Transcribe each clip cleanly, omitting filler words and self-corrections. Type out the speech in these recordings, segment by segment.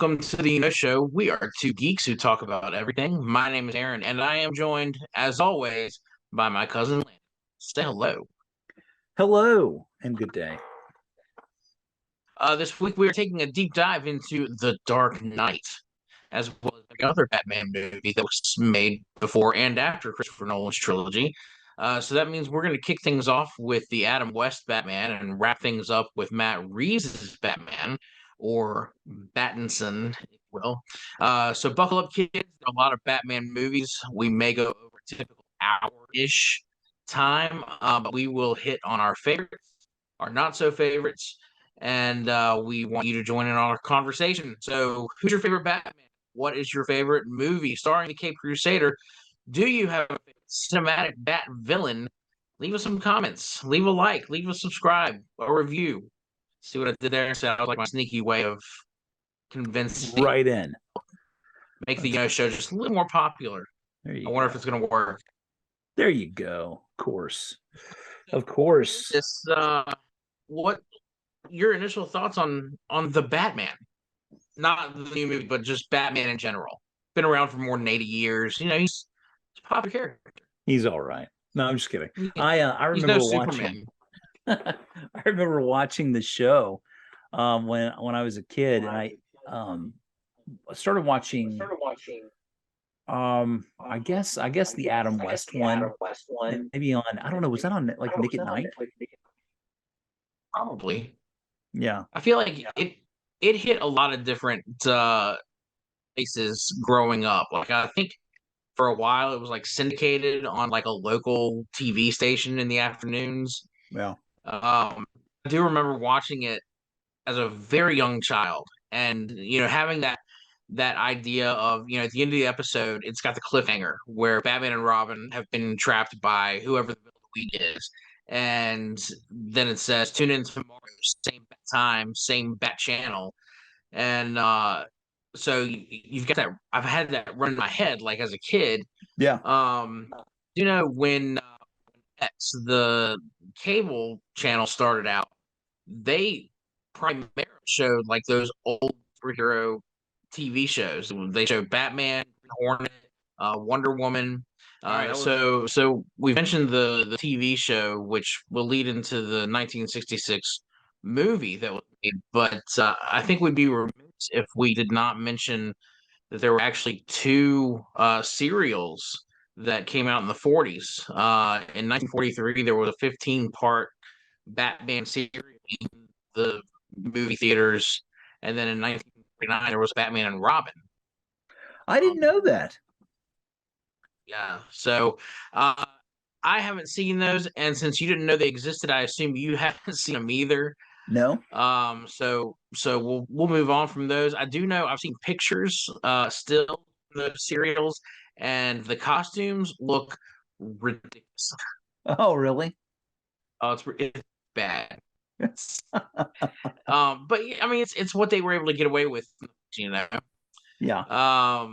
Welcome to the Show. We are two geeks who talk about everything. My name is Aaron, and I am joined, as always, by my cousin Landon. Say hello. Hello and good day. This week we are taking a deep dive into The Dark Knight, as well as the other Batman movie that was made before and after Christopher Nolan's trilogy. So that means we're going to kick things off with the Adam West Batman and wrap things up with Matt Reeves' Batman, or Battinson, if you will. So buckle up, kids. There are a lot of Batman movies. We may go over a typical hour-ish time, but we will hit on our favorites, our not-so-favorites, and we want you to join in on our conversation. So who's your favorite Batman? What is your favorite movie starring the Cape Crusader? Do you have a cinematic bat villain? Leave us some comments. Leave a like. Leave a subscribe. A review. See what I did there? Sounds like my sneaky way of convincing. Right in. Make the show just a little more popular. There you I wonder go. if it's going to work. There you go. Of course. Of course. This, what your initial thoughts on the Batman? Not the new movie, but just Batman in general. Been around for more than 80 years. He's a popular character. He's all right. No, I'm just kidding. Yeah. I He's remember no watching. Superman. I remember watching the show when I was a kid, and I started watching. I guess the Adam West one, maybe on, I don't know, was that on like Nick at Night? Probably. Yeah. I feel like it hit a lot of different places growing up. Like I think for a while it was like syndicated on like a local TV station in the afternoons. Yeah. I do remember watching it as a very young child, and having that idea of at the end of the episode, it's got the cliffhanger where Batman and Robin have been trapped by whoever the villain is, and then it says tune in tomorrow, same bat time, same bat channel, and so you've got that. I've had that run in my head like as a kid. Yeah. When X, the cable channel, started out, they primarily showed like those old superhero TV shows. They showed Batman, Hornet, Wonder Woman. So we mentioned the TV show, which will lead into the 1966 movie that was made. But I think we'd be remiss if we did not mention that there were actually two serials that came out in the 40s. In 1943, there was a 15-part Batman series in the movie theaters, and then in 1949 there was Batman and Robin. I didn't know that. Yeah, so I haven't seen those, and since you didn't know they existed, I assume you haven't seen them either. No. So we'll move on from those. I do know I've seen pictures still the serials, and the costumes look ridiculous. Oh, really? Oh, it's bad. But I mean, it's what they were able to get away with, Yeah. All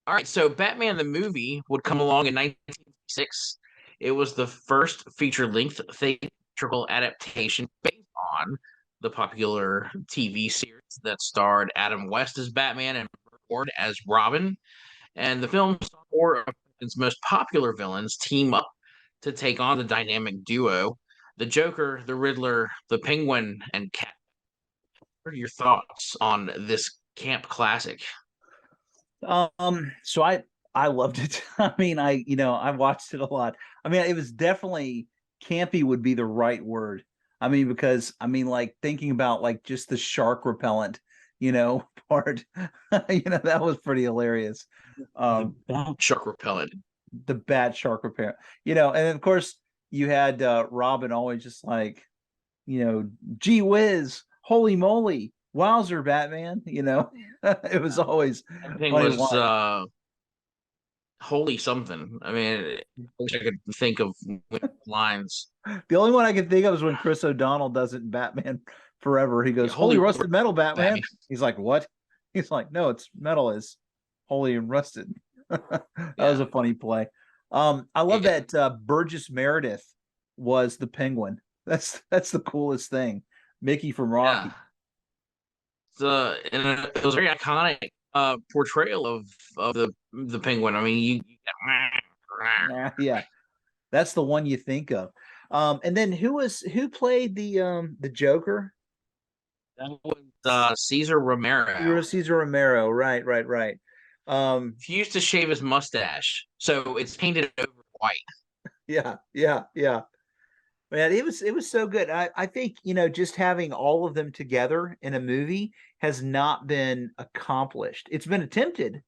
right, so Batman the movie would come along in 1966. It was the first feature-length theatrical adaptation based on the popular TV series that starred Adam West as Batman and Burt Ward as Robin. And the film saw four of its most popular villains team up to take on the dynamic duo, the Joker, the Riddler, the Penguin, and Cat. What are your thoughts on this camp classic? So I loved it. I mean, I watched it a lot. I mean, it was definitely campy would be the right word. I mean, because like thinking about like just the shark repellent, part, that was pretty hilarious. Shark repellent. The bat shark repellent, and of course you had Robin always just like, gee whiz, holy moly, wowzer, Batman, it was always Thing was holy something. I mean, I wish I could think of lines. The only one I can think of is when Chris O'Donnell does it in Batman Forever. He goes, holy rusted metal, Batman. He's like, what? He's like, no, it's metal is holy and rusted. That was a funny play. I love that Burgess Meredith was the Penguin. That's the coolest thing. Mickey from Rocky. it was a very iconic portrayal of the penguin. I mean, Yeah, that's the one you think of. And then who played the Joker? that was Caesar Romero. Cesar Romero, right. He used to shave his mustache, so it's painted over white. Yeah. Man, it was so good. I think, just having all of them together in a movie has not been accomplished. It's been attempted,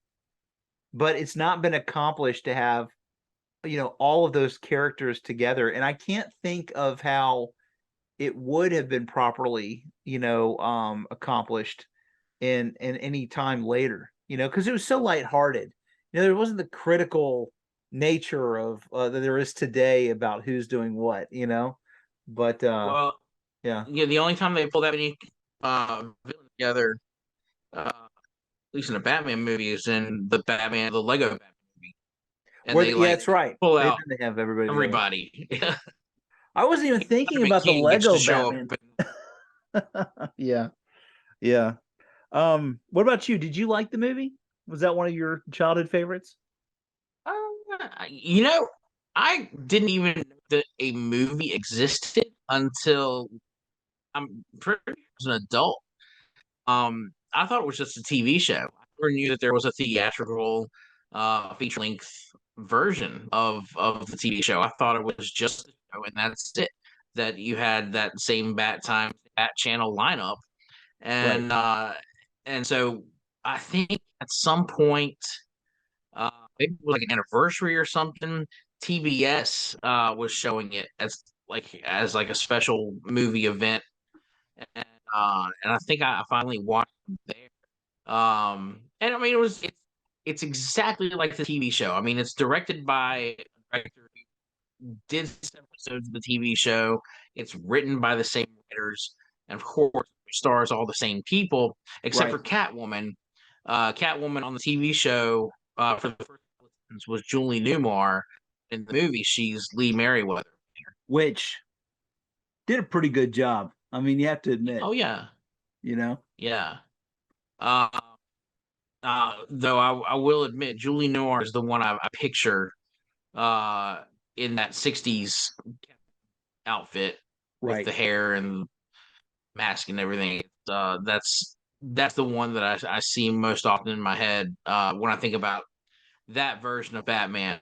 but it's not been accomplished to have, all of those characters together. And I can't think of how it would have been properly, accomplished in any time later, because it was so lighthearted. There wasn't the critical nature of that there is today about who's doing what, but Well, yeah. yeah, the only time they pull that many villains together, at least in a Batman movie, is in the Lego Batman movie, and they Yeah, like that's right. pull They out didn't have everybody together. everybody. I wasn't even thinking Batman about the King gets to Lego show Batman. up. Yeah, yeah. What about you? Did you like the movie? Was that one of your childhood favorites? You know, I didn't even know that a movie existed until I'm pretty sure as an adult. I thought it was just a TV show. I never knew that there was a theatrical, feature length version of the TV show. I thought it was just a show, and that's it. That you had that same Bat Time, Bat Channel lineup, Right. and so I think at some point, maybe it was like an anniversary or something. TBS was showing it as like a special movie event, and I think I finally watched it there. And I mean, it's exactly like the TV show. I mean, it's directed by a director who did some episodes of the TV show. It's written by the same writers, and of course, it stars all the same people except Right. for Catwoman. Catwoman on the TV show for the first instance was Julie Newmar. In the movie, she's Lee Merriweather. Which did a pretty good job. I mean, you have to admit, Oh yeah, you know. yeah. Uh, though I will admit, Julie Noir is the one I picture uh, in that '60s outfit with Right. the hair and mask and everything. That's the one that I see most often in my head when I think about that version of Batman.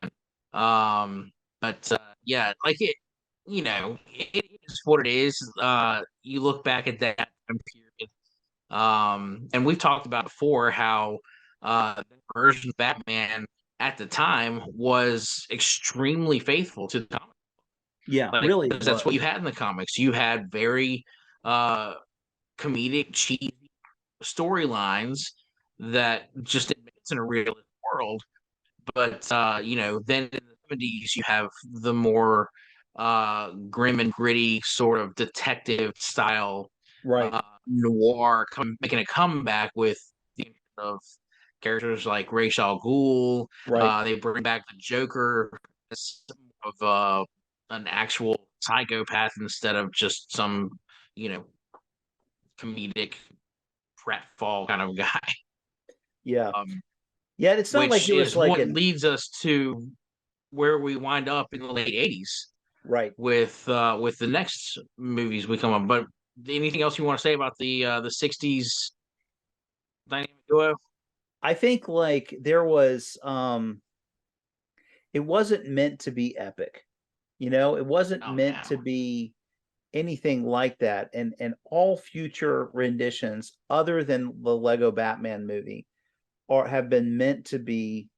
But yeah, like it is what it is. You look back at that time period. And we've talked about before how the version of Batman at the time was extremely faithful to the comic. Yeah, Like, really it because that's what you was. had in the comics. You had very uh, comedic, cheesy storylines that just didn't make sense in a realistic world. But then in the '70s, you have the more grim and gritty sort of detective style Right. noir making a comeback with the of characters like Ra's al Ghul. Right. They bring back the Joker as of an actual psychopath instead of just some, you know, comedic pratfall kind of guy. Yeah. Um, Yeah, it's not like which it was is like what an leads us to where we wind up in the late '80s right. with the next movies we come up. But anything else you want to say about the '60s dynamic duo? I think like there was it wasn't meant to be epic. It wasn't Oh meant no. to be anything like that. And all future renditions other than the Lego Batman movie or have been meant to be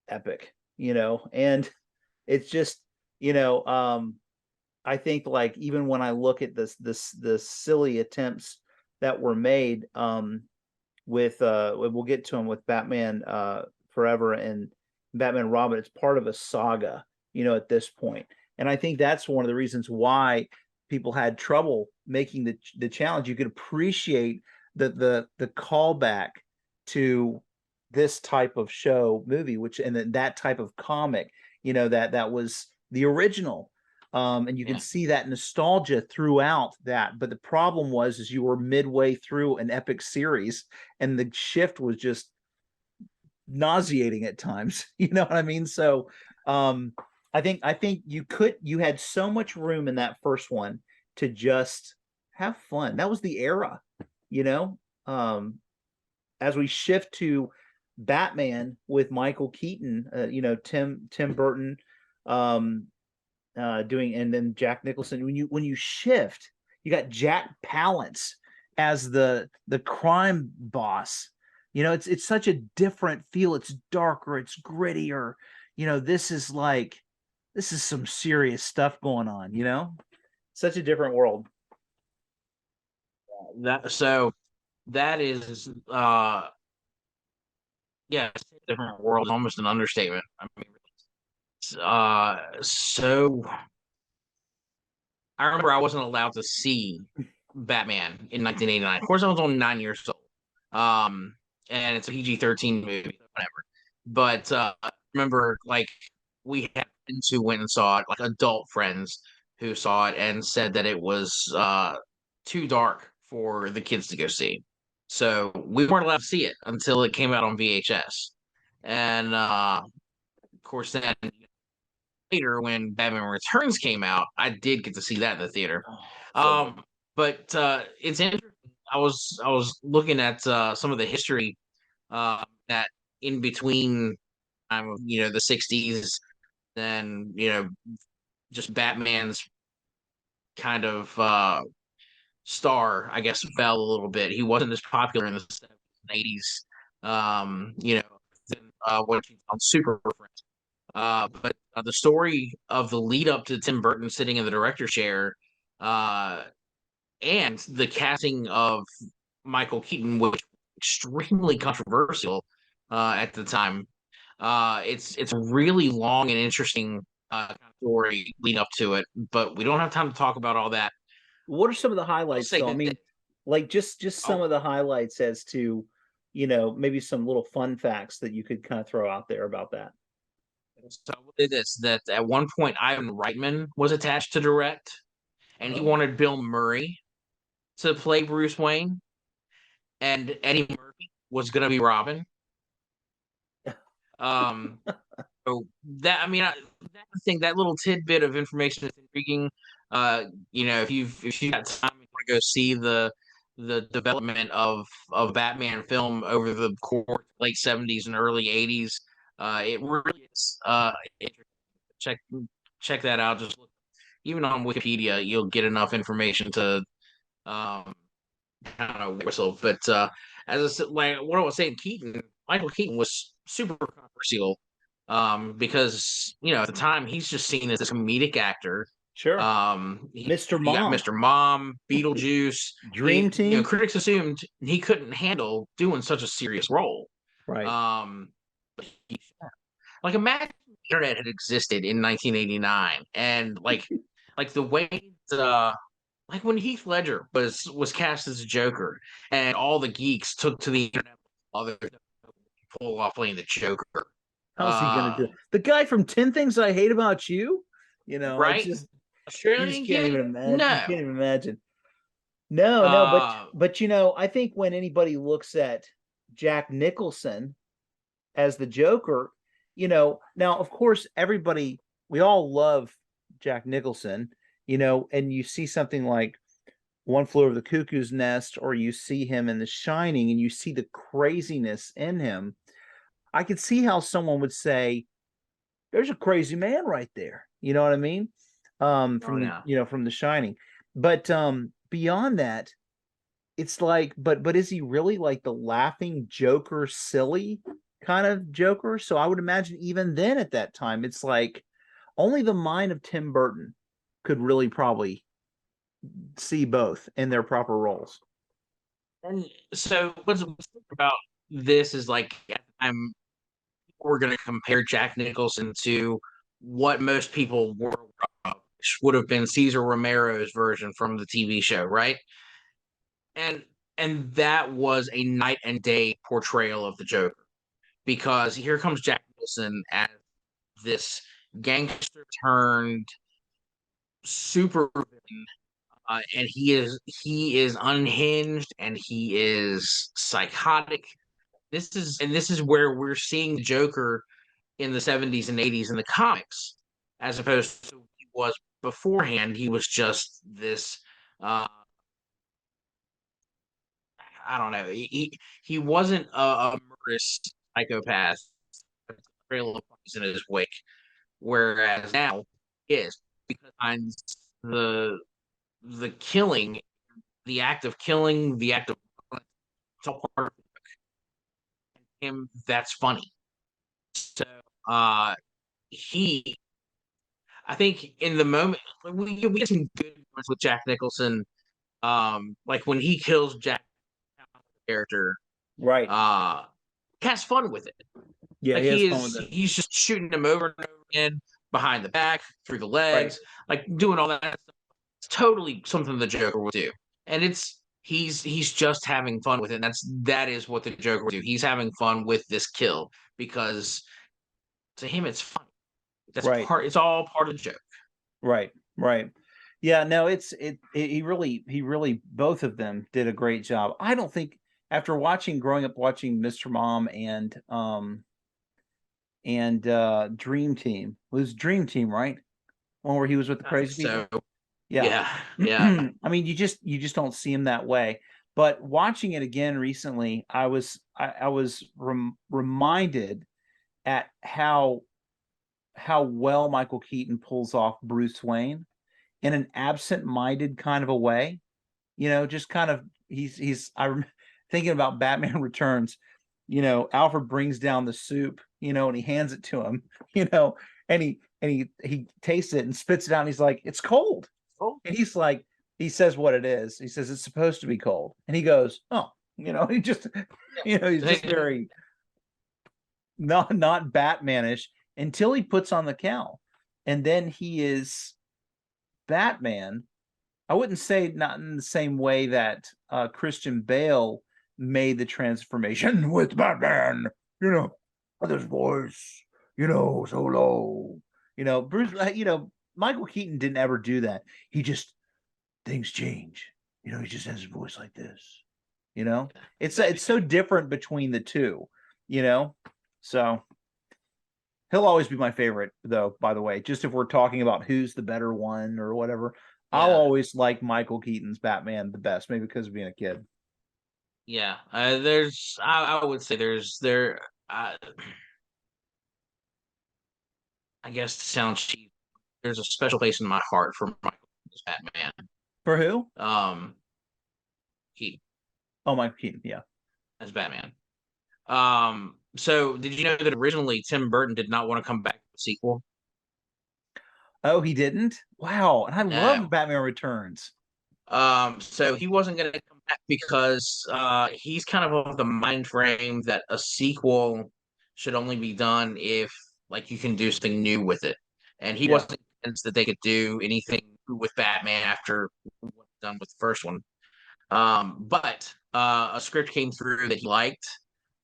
epic, and it's just, you know, I think like even when I look at the silly attempts that were made with we'll get to them with Batman Forever and Batman Robin, it's part of a saga, at this point. And I think that's one of the reasons why people had trouble making the challenge. You could appreciate the callback to this type of show movie, which and then that type of comic, that was the original. And you can see that nostalgia throughout that. But the problem is you were midway through an epic series, and the shift was just nauseating at times. You know what I mean? So I think you had so much room in that first one to just have fun. That was the era, you know. As we shift to Batman with Michael Keaton, Tim Burton doing, and then Jack Nicholson. When you shift, you got Jack Palance as the crime boss. It's such a different feel. It's darker, it's grittier. This is some serious stuff going on. Such a different world. That is different world is almost an understatement. I mean, so I remember I wasn't allowed to see Batman in 1989. Of course, I was only 9 years old. And it's a PG-13 movie, whatever. But I remember, we had friends who went and saw it, like adult friends who saw it and said that it was too dark for the kids to go see. So we weren't allowed to see it until it came out on VHS. And of course, then later when Batman Returns came out, I did get to see that in the theater. But it's interesting. I was looking at some of the history that in between time of the 60s, then just Batman's kind of star, I guess, fell a little bit. He wasn't as popular in the 70s and 80s. Than what he's on Super Friends. But the story of the lead up to Tim Burton sitting in the director's chair, and the casting of Michael Keaton, which was extremely controversial at the time. It's a really long and interesting story lead up to it, but we don't have time to talk about all that. What are some of the highlights? So, I mean, just some of the highlights as to, maybe some little fun facts that you could kind of throw out there about that. So it is that at one point Ivan Reitman was attached to direct, and he wanted Bill Murray to play Bruce Wayne, and Eddie Murphy was going to be Robin. So that, I mean, I think that little tidbit of information is intriguing. If you've got time, you want to go see the development of Batman film over the course late 70s and early 80s. It really is check that out. Just look, even on Wikipedia, you'll get enough information to kind of whistle. But as I said, like what I was saying, Michael Keaton was super controversial because at the time he's just seen as a comedic actor. Sure. Mr. Mom. Mr. Mom, Beetlejuice, Dream Team. Critics assumed he couldn't handle doing such a serious role. Right. Like imagine the internet had existed in 1989, and like the way like when Heath Ledger was cast as a Joker, and all the geeks took to the internet pull off playing the Joker. How's he gonna do it? The guy from 10 Things I Hate About You? Right? Just Australian can't even imagine. No. You can't even imagine. No, but I think when anybody looks at Jack Nicholson as the Joker, now of course we all love Jack Nicholson, and you see something like One Flew Over the Cuckoo's Nest, or you see him in The Shining, and you see the craziness in him. I could see how someone would say, "There's a crazy man right there." You know what I mean? From The Shining. But beyond that, it's like, but is he really like the laughing Joker, silly kind of Joker? So I would imagine even then at that time, it's like only the mind of Tim Burton could really probably see both in their proper roles. And so what's about this is like we're going to compare Jack Nicholson to what most people would have been Cesar Romero's version from the TV show, right? And that was a night and day portrayal of the Joker, because here comes Jack Nicholson as this gangster turned super villain, and he is unhinged and he is psychotic. This is where we're seeing the Joker in the 70s and 80s in the comics, as opposed to he was beforehand. He was just this. I don't know. He wasn't a murderous psychopath, trail of poison in his wake. Whereas now he is, because the the killing, the act of killing, the act of it's all part of him. That's funny. So he, I think in the moment we get some good moments with Jack Nicholson. Like when he kills Jack character, Right. uh, has fun with it. Yeah, Like he has fun with it. he's just shooting him over and over again, behind the back, through the Right. legs, like doing all that stuff. It's totally something the Joker would do, and he's just having fun with it. And that is what the Joker would do. He's having fun with this kill because to him it's funny. Right. It's all part of the joke. Right. Right. Yeah, no, he really both of them did a great job. I don't think after growing up watching Mr. Mom and Dream Team. It was Dream Team, right? One where he was with the crazy people. So Yeah. yeah. I mean, you just don't see him that way. But watching it again recently, I was reminded at how well Michael Keaton pulls off Bruce Wayne in an absent-minded kind of a way. Just kind of I'm thinking about Batman Returns. Alfred brings down the soup, and he hands it to him, and he tastes it and spits it out, and he's like, "It's cold." Oh, And he's like, he says what it is. He says it's supposed to be cold, and he goes, "Oh," he just, he's just very not Batmanish until he puts on the cowl, and then he is Batman. I wouldn't say not in the same way that Christian Bale made the transformation with Batman, with his voice, so low. Bruce, Michael Keaton didn't ever do that. He just, things change. He just has his voice like this. It's so different between the two, so he'll always be my favorite, though, by the way. Just if we're talking about who's the better one or whatever, I'll always like Michael Keaton's Batman the best, maybe because of being a kid. Yeah, I would say uh, I guess to sound cheap, there's a special place in my heart for Michael Keaton's Batman. For who? He Oh, Michael Keaton, yeah. as Batman. So did you know that originally Tim Burton did not want to come back to the sequel? Oh, he didn't? Wow. And I No. love Batman Returns. So he wasn't going to come back because he's kind of the mind frame that a sequel should only be done if like you can do something new with it, and he Yeah. wasn't convinced that they could do anything with Batman after what's done with the first one. But a script came through that he liked,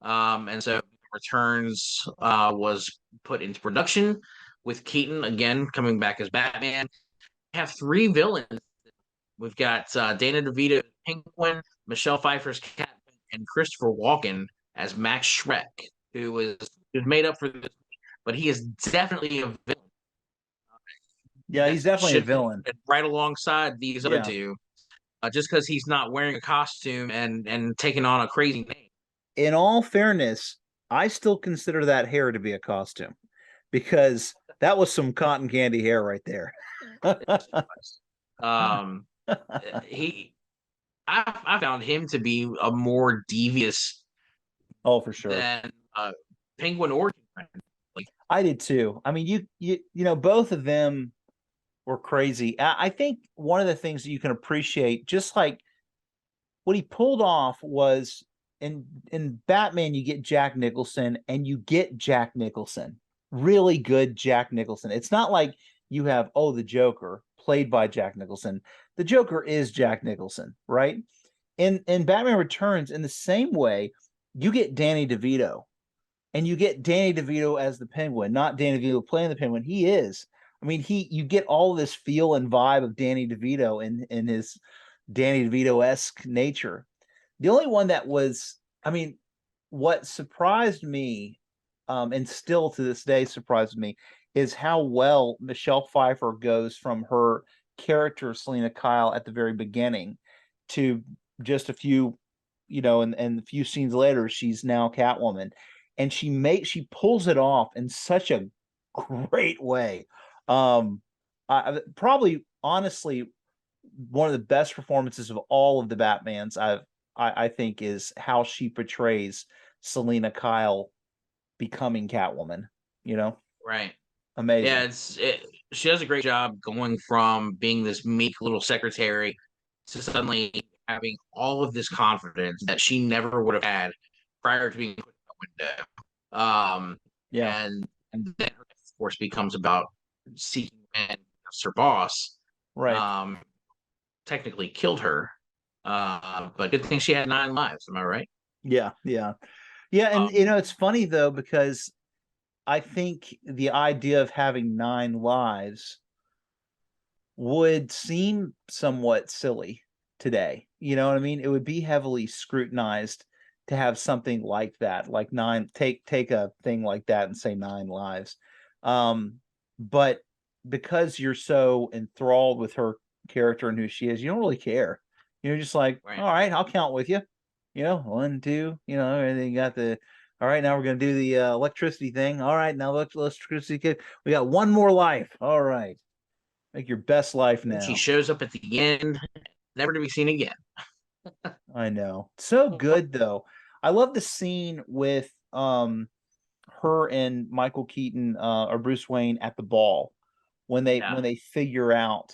and so Returns was put into production with Keaton again coming back as Batman. We have three villains. We've got Dana DeVito as Penguin, Michelle Pfeiffer's Catman, and Christopher Walken as Max Schreck, who is made up for this, but he is definitely a villain. Yeah, he's definitely a villain. Right alongside these other Yeah. two, just because he's not wearing a costume and taking on a crazy name. In all fairness, I still consider that hair to be a costume because that was some cotton candy hair right there. um, he, I found him to be a more devious. Oh, for sure. Than Penguin or like I did too. I mean, both of them were crazy. I think one of the things that you can appreciate, just like what he pulled off, was in Batman, you get Jack Nicholson, and you get Jack Nicholson, really good Jack Nicholson. It's not like you have the Joker played by Jack Nicholson. The Joker is Jack Nicholson, right? In Batman Returns, in the same way, you get Danny DeVito, and you get Danny DeVito as the Penguin, not Danny DeVito playing the Penguin. He is. I mean, you get all this feel and vibe of Danny DeVito in his Danny DeVito-esque nature. The only one that was, I mean, what surprised me, and still to this day surprised me, is how well Michelle Pfeiffer goes from her character Selena Kyle at the very beginning to just a few, and a few scenes later, she's now Catwoman, and she pulls it off in such a great way. Probably honestly one of the best performances of all of the Batmans I think is how she portrays Selena Kyle becoming Catwoman. Right. Yeah, Amazing. she does a great job going from being this meek little secretary to suddenly having all of this confidence that she never would have had prior to being put in the window. Yeah. And then her life, of course, becomes about seeking revenge against her boss. Right. Um, technically killed her, but good thing she had 9 lives. Am I right? Yeah. Yeah. Yeah. And Um, it's funny though, because I think the idea of having 9 lives would seem somewhat silly today. You know what I mean? It would be heavily scrutinized to have something like that, like take a thing like that and say 9 lives. But because you're so enthralled with her character and who she is, you don't really care. You're just like, right. all right, I'll count with you. 1, 2, and then you got the all right, now we're gonna do the electricity thing. All right, now electricity. We got one more life. All right. Make your best life And she now. shows up at the end, never to be seen again. I know. So good though. I love the scene with her and Michael Keaton or Bruce Wayne at the ball when they Yeah. figure out,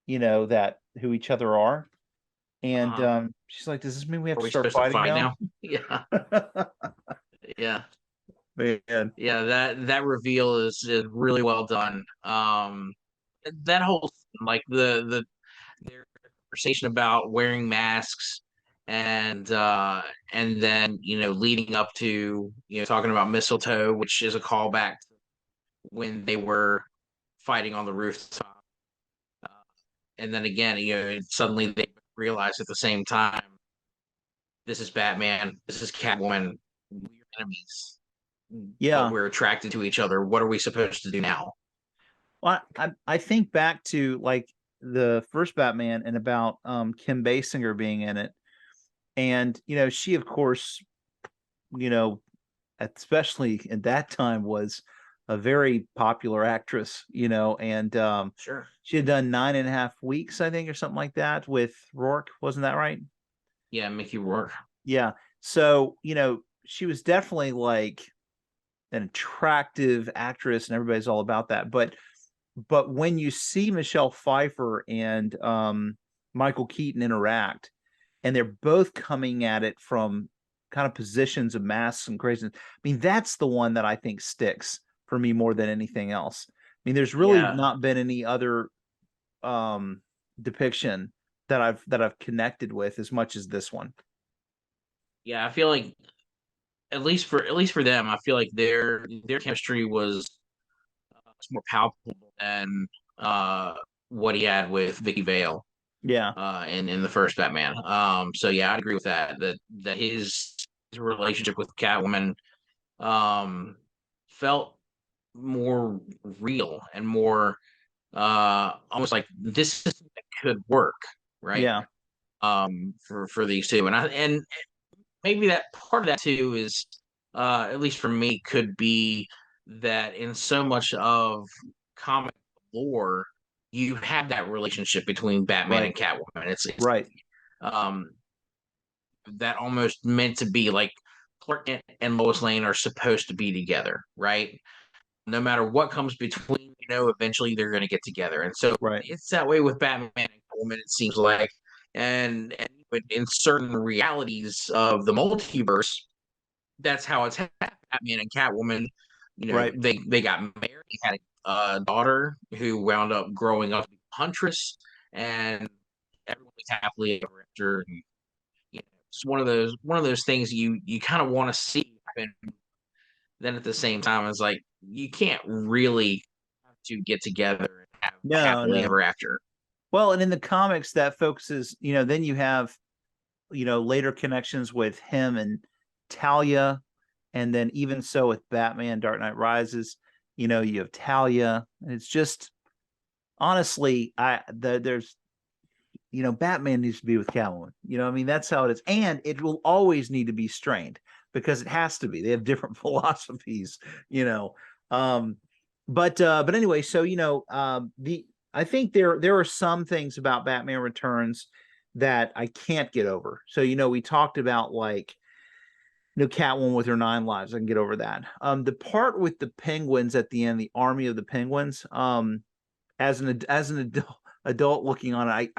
that who each other are. And Uh-huh. she's like, "Does this mean we have Are to we start supposed to fighting fight now?" now? Yeah. Yeah. Man. Yeah, that reveal is really well done. That whole like their conversation about wearing masks and then leading up to talking about mistletoe, which is a callback to when they were fighting on the rooftop, uh, and then again suddenly they realize at the same time, this is Batman, this is Catwoman, we're enemies, but Yeah. we're attracted to each other. What are we supposed to do now? Well, I think back to like the first Batman and about Kim Basinger being in it. And she of course, you know, especially in that time was a very popular actress, and Sure. she had done 9.5 weeks, I think, or something like that with Rourke. Wasn't that right? Yeah, Mickey Rourke. Yeah. So, she was definitely like an attractive actress and everybody's all about that. But when you see Michelle Pfeiffer and Michael Keaton interact, and they're both coming at it from kind of positions of masks and craziness. I mean, that's the one that I think sticks for me more than anything else. I mean, there's really Yeah. not been any other um depiction that I've connected with as much as this one. Yeah, I feel like at least for them, I feel like their chemistry was more palpable than uh, what he had with Vicky Vale Yeah. in the first Batman. So yeah, I agree with that. That his relationship with Catwoman um, felt more real and more almost like this is something that could work, right? Yeah. For these two, and maybe that part of that too is at least for me could be that in so much of comic lore you have that relationship between Batman Right. and Catwoman. It's Right. um that almost meant to be like Clark Kent and Lois Lane are supposed to be together, right? No matter what comes between, eventually they're going to get together. And so Right. it's that way with Batman and Catwoman, it seems like. And in certain realities of the multiverse, that's how it's happened. Batman and Catwoman, Right. they got married, had a daughter who wound up growing up to be a huntress, and everybody's happily ever after. And, it's one of those things you kind of want to see happen. Then at the same time, it's like you can't really have to get together and have a No, happily no. ever after. Well, and in the comics that focuses, then you have, later connections with him and Talia, and then even so with Batman Dark Knight Rises, you have Talia, and it's just honestly, there's Batman needs to be with Catwoman. I mean, that's how it is. And it will always need to be strained because it has to be. They have different philosophies, you know. But anyway, so the I think there are some things about Batman Returns that I can't get over. So, we talked about like Catwoman with her 9 lives. I can get over that. The part with the penguins at the end, the army of the penguins, as an adult looking on it,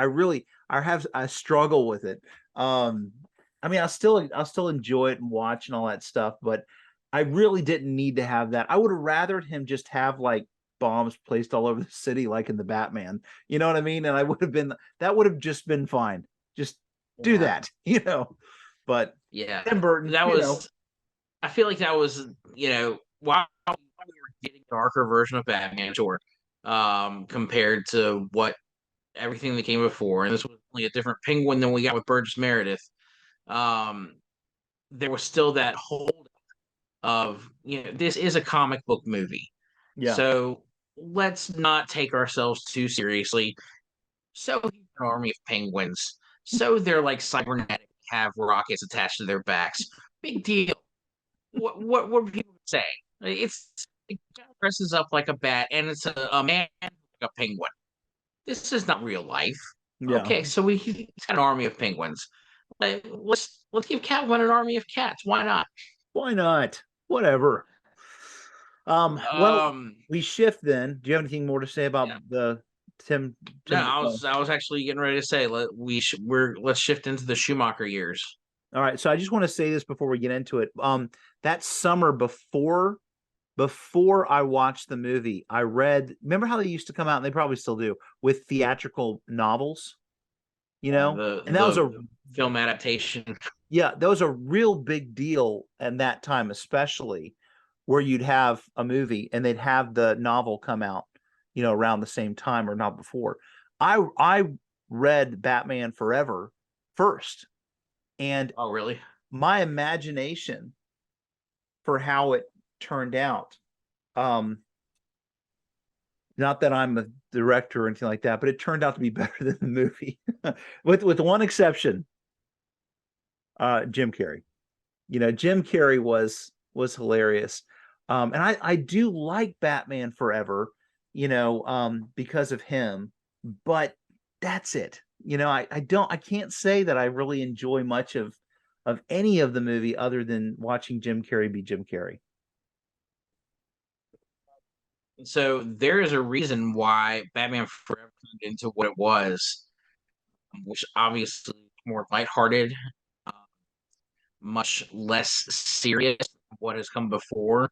I struggle with it. I mean, I'll still enjoy it and watch and all that stuff, but I really didn't need to have that. I would have rathered him just have like bombs placed all over the city, like in the Batman. You know what I mean? And that would have just been fine. Just do Yeah. that, But Yeah. Tim Burton, That was I feel like that was, while we were getting a darker version of Batman, sure, compared to what everything that came before, and this was only a different Penguin than we got with Burgess Meredith. Um, there was still that hold of, this is a comic book movie, yeah, so let's not take ourselves too seriously. So he's an army of penguins. So they're like cybernetic, have rockets attached to their backs. Big deal. What are people say? It dresses up like a bat, and it's a man like a penguin. This is not real life. yeah. Okay, so he's got an army of penguins. Let's give Catwoman an army of cats. Why not? Why not? Whatever. Well, Um, we shift then. Do you have anything more to say about yeah. the Tim No, Tim? I was actually getting ready to say let's shift into the Schumacher years. All right, so I just want to say this before we get into it. That summer before I watched the movie, I read. Remember how they used to come out, and they probably still do, with theatrical novels, The and that was a the film adaptation. yeah, that was a real big deal at that time, especially where you'd have a movie and they'd have the novel come out, around the same time or not before. I read Batman Forever first, and Oh, really? my imagination for how it turned out, um, not that I'm a director or anything like that, but it turned out to be better than the movie, with one exception, Jim Carrey. Jim Carrey was hilarious. And I do like Batman Forever, because of him, but that's it. I can't say that I really enjoy much of any of the movie other than watching Jim Carrey be Jim Carrey. So there is a reason why Batman Forever turned into what it was, which obviously is more lighthearted, uh, much less serious than what has come before.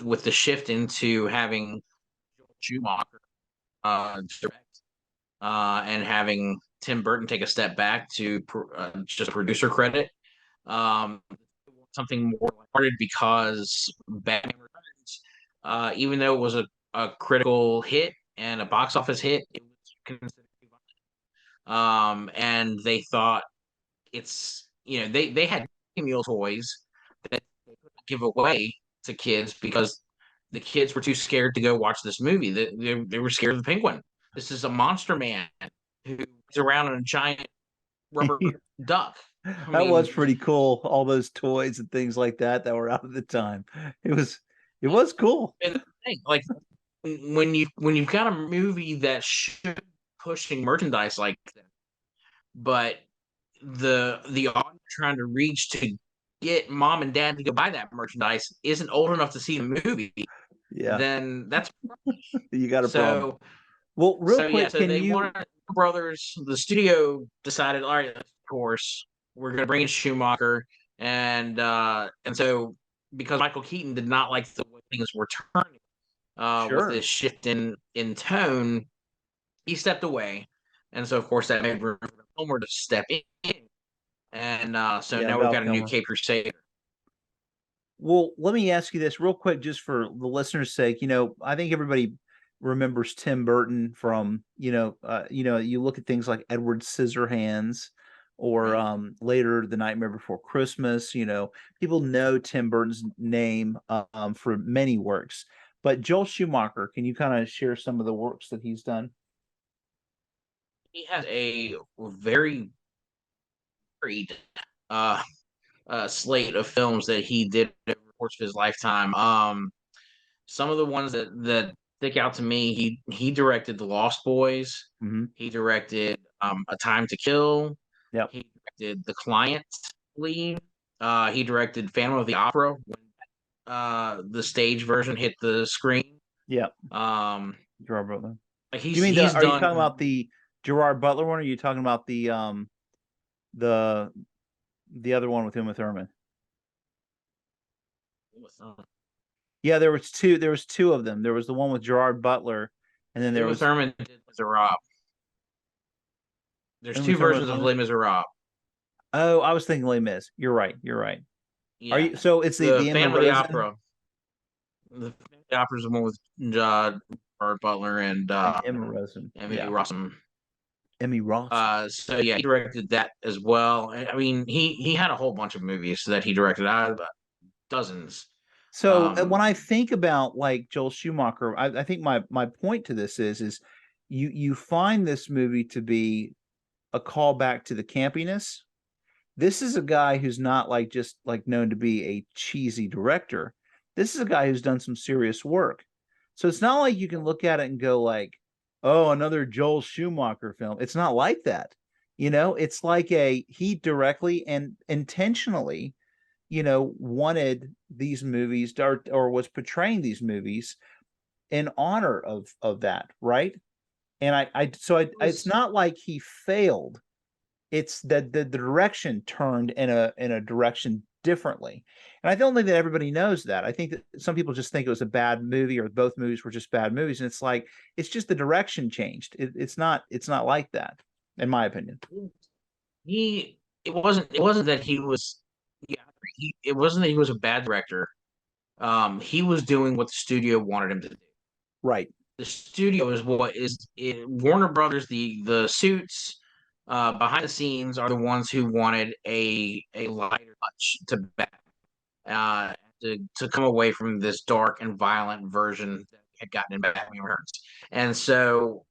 With the shift into having Schumacher direct, and having Tim Burton take a step back to just producer credit. Um, Something more lighthearted because Batman Returns, even though it was a critical hit and a box office hit, it was considered too violent. And they thought they had meal toys that they couldn't give away to kids because the kids were too scared to go watch this movie. They were scared of the penguin. This is a monster man who is around in a giant rubber duck. I That was mean, pretty cool. All those toys and things like that were out at the time. It was cool. and the thing, like when you've got a movie that should pushing merchandise like that, but the audience trying to reach to get mom and dad to go buy that merchandise isn't old enough to see the movie, Yeah, then that's you got a problem. so Well, real so yeah. quick, So can they you? wanted brothers. The studio decided, all right, of course, we're gonna bring in Schumacher, and so because Michael Keaton did not like the way things were turning, with Sure. this shift in tone, he stepped away, and so of course that made room for Homer to step in, and so Yeah, now we've Val got a new Kilmer. Cape Crusader. Well, let me ask you this real quick, just for the listeners' sake. I think everybody remembers Tim Burton from, you look at things like Edward Scissorhands or Right. later The Nightmare Before Christmas. People know Tim Burton's name for many works. But Joel Schumacher, can you kind of share some of the works that he's done? He has a very varied uh, slate of films that he did over the course of his lifetime. Some of the ones that stick out to me, he directed The Lost Boys. Mm-hmm. He directed A Time to Kill. Yep. He directed The Client, I believe. He directed Phantom of the Opera when the stage version hit the screen. Yep. Um, Gerard Butler. Do you mean he's are you talking done. about the Gerard Butler one, or are you talking about the the other one with Uma Thurman? Yeah, there was two of them. There was the one with Gerard Butler, and then there Uma was Thurman did Les Miserables. There's Uma two Thurman. versions of Les Miserables. Oh, I was thinking Les Mis. You're right. You're right. Are Yeah, you? So it's the the Emma Phantom of the Rosen Opera. The Phantom of the Opera is the one with Gerard Butler and and Emma Rosen. Emily Yeah, Rossum. Emmy Ross. So yeah, he directed that as well. I mean, he had a whole bunch of movies that he directed, dozens. So when Um, I think about like Joel Schumacher, I think my point to this is you find this movie to be a callback to the campiness. This is a guy who's not like just like known to be a cheesy director. This is a guy who's done some serious work. So it's not like you can look at it and go like, "Oh, another Joel Schumacher film." It's not like that. It's like he directly and intentionally, wanted these movies or was portraying these movies in honor of that, right? And it's was not like he failed. It's that the direction turned in a direction differently. And I don't think that everybody knows that. I think that some people just think it was a bad movie or both movies were just bad movies. And it's like it's just the direction changed. It's not like that, in my opinion. he it wasn't that he was yeah it wasn't that he was a bad director. He was doing what the studio wanted him to do. Right. The studio is what is Warner Brothers. The suits behind the scenes are the ones who wanted a lighter touch to Batman, uh, to come away from this dark and violent version that had gotten in Batman Returns. And so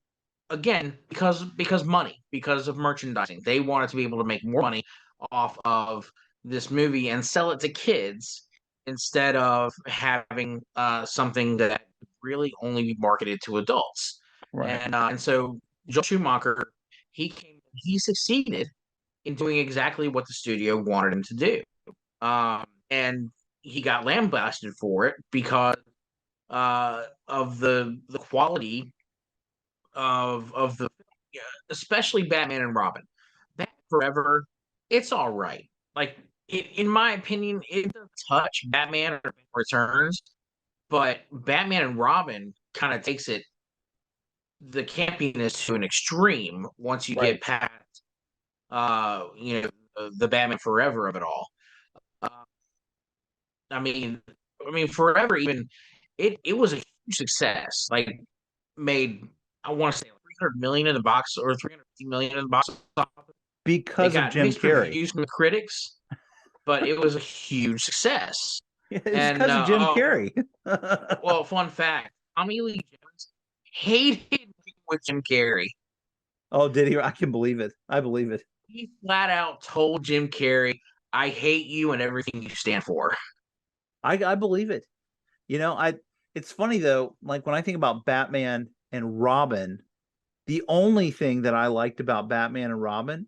again, because money, because of merchandising, they wanted to be able to make more money off of this movie and sell it to kids instead of having something that really only be marketed to adults. Right. And so Joel Schumacher, he succeeded in doing exactly what the studio wanted him to do. And he got lambasted for it because of the quality of the especially Batman and Robin. Batman Forever, it's all right. Like in my opinion, it does touch Batman or Returns, but Batman and Robin kind of takes it the campiness to an extreme once you Right. get past the Batman Forever of it all. Uh, I mean, Forever even it was a huge success. Like made I want to say 300 million in the box or 350 million in the box office. It Because of got Jim mixed Carrey. reviews from the critics, but it was a huge success. It's And because of Jim Carrey. well, fun fact: Tommy Lee Jones hated with Jim Carrey. Oh, did he? I can believe it. I believe it. He flat out told Jim Carrey, "I hate you and everything you stand for." I believe it. It's funny though, like when I think about Batman and Robin, the only thing that I liked about Batman and Robin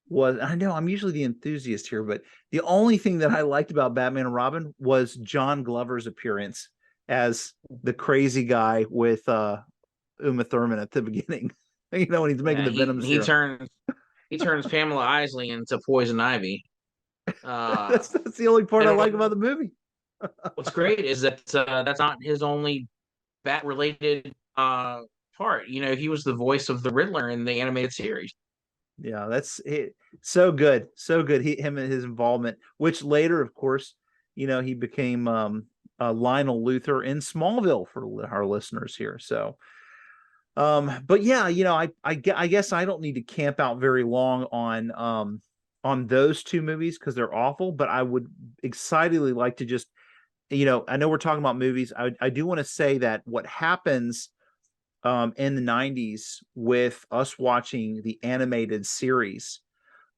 was, I know I'm usually the enthusiast here, but the only thing that I liked about Batman and Robin was John Glover's appearance as the crazy guy with Uma Thurman at the beginning. When he's making Yeah, the Venom serum. he turns Pamela Isley into Poison Ivy. That's the only part I and like about the movie. what's great is that that's not his only bat related part. He was the voice of the Riddler in the animated series. Yeah, that's it. So good, so good. Him and his involvement, which later, of course, he became Lionel Luthor in Smallville for our listeners here. So, but yeah, I guess I don't need to camp out very long on those two movies because they're awful. But I would excitedly like to just, I know we're talking about movies. I do want to say that what happens in the 90s with us watching the animated series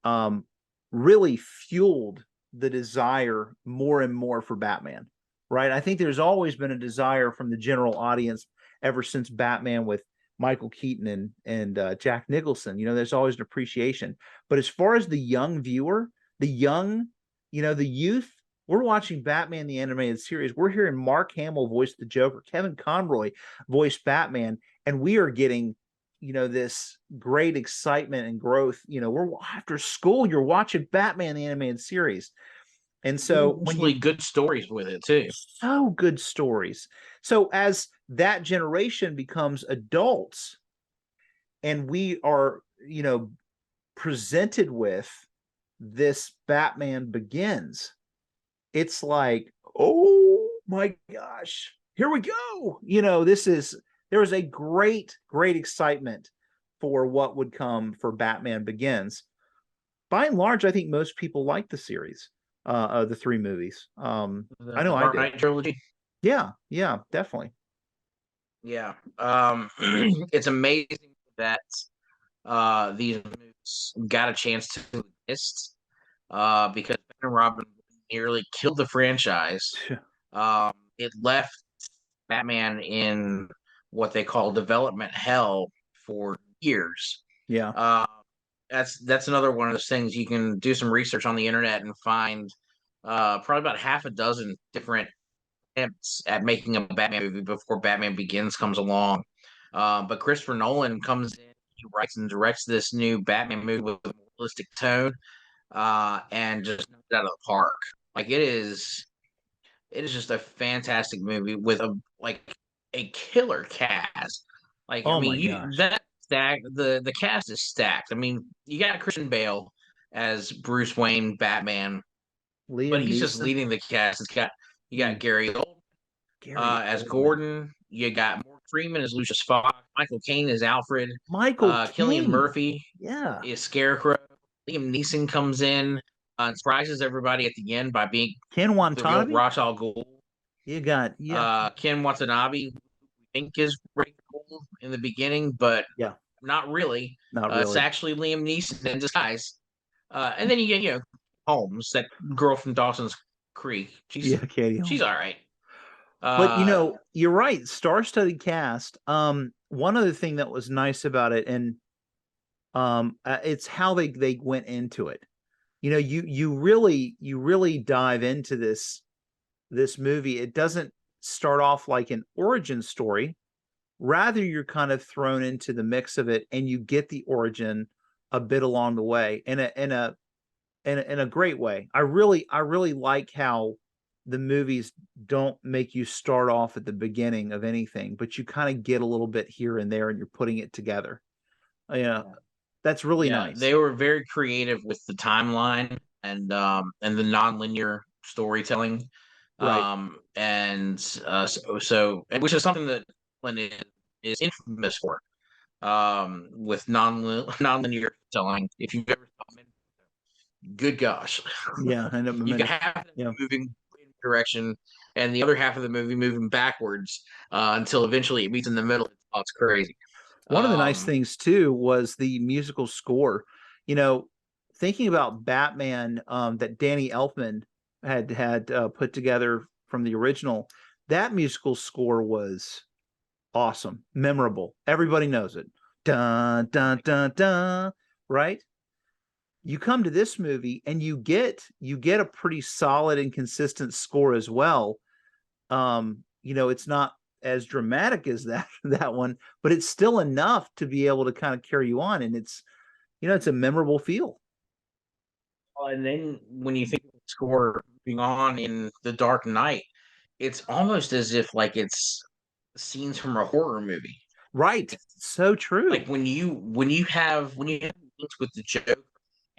um, really fueled the desire more and more for Batman, right? I think there's always been a desire from the general audience ever since Batman with Michael Keaton and Jack Nicholson. There's always an appreciation. But as far as the young viewer, the young, the youth, we're watching Batman the animated series. We're hearing Mark Hamill voice the Joker, Kevin Conroy voice Batman, and we are getting this great excitement and growth. We're after school, you're watching Batman the animated series. And so usually good stories with it too. So good stories. So as that generation becomes adults and we are, presented with this Batman Begins, it's like, oh my gosh, here we go. There was a great excitement for what would come for Batman Begins. By and large, I think most people like the series, of the three movies. I know I Dark did. Knight trilogy. Yeah, definitely. Yeah. It's amazing that these movies got a chance to exist because Batman and Robin nearly killed the franchise. It left Batman in what they call development hell for years. Yeah. That's another one of those things. You can do some research on the internet and find probably about half a dozen different attempts at making a Batman movie before Batman Begins comes along. But Christopher Nolan comes in, he writes and directs this new Batman movie with a realistic tone, and just knocks it out of the park. Like it is just a fantastic movie with a killer cast. Like I Oh mean, my gosh. that stack the cast is stacked. I mean, you got Christian Bale as Bruce Wayne Batman, but Liam he's just Neeson. leading the cast. You got Gary Oldman as Oldman. Gordon. You got Morgan Freeman as Lucius Fox. Michael Caine as Alfred. Michael Cillian Caine. Murphy Yeah. is Scarecrow. Liam Neeson comes in and surprises everybody at the end by being Ken the real Watanabe. Ra's al Ghul. You got Ken Watanabe, we think is Ray Cole in the beginning, but not really. Not really. It's actually Liam Neeson in disguise. And then you get Holmes, that girl from Dawson's Creek. Katie Holmes. She's all right. But you're right. Star-studded cast. One other thing that was nice about it, and it's how they went into it. You really dive into this movie. It doesn't start off like an origin story. Rather, you're kind of thrown into the mix of it, and you get the origin a bit along the way in a great way. I really like how the movies don't make you start off at the beginning of anything, but you kind of get a little bit here and there, and you're putting it together. That's really nice. They were very creative with the timeline and the nonlinear storytelling. Right. So which is something that Landon is infamous for. With nonlinear telling. If you've ever thought, good gosh, yeah, I know. You can have it moving in direction and the other half of the movie moving backwards until eventually it meets in the middle. It's crazy. One of the nice things too was the musical score. Thinking about Batman, that Danny Elfman had put together from the original, that musical score was awesome, memorable. Everybody knows it. Dun dun dun dun. Right? You come to this movie and you get a pretty solid and consistent score as well. It's not as dramatic as that one, but it's still enough to be able to kind of carry you on, and it's a memorable feel. And then when you think of the score moving on in The Dark Knight, it's almost as if like it's scenes from a horror movie. Right. So true. Like when you have with the joke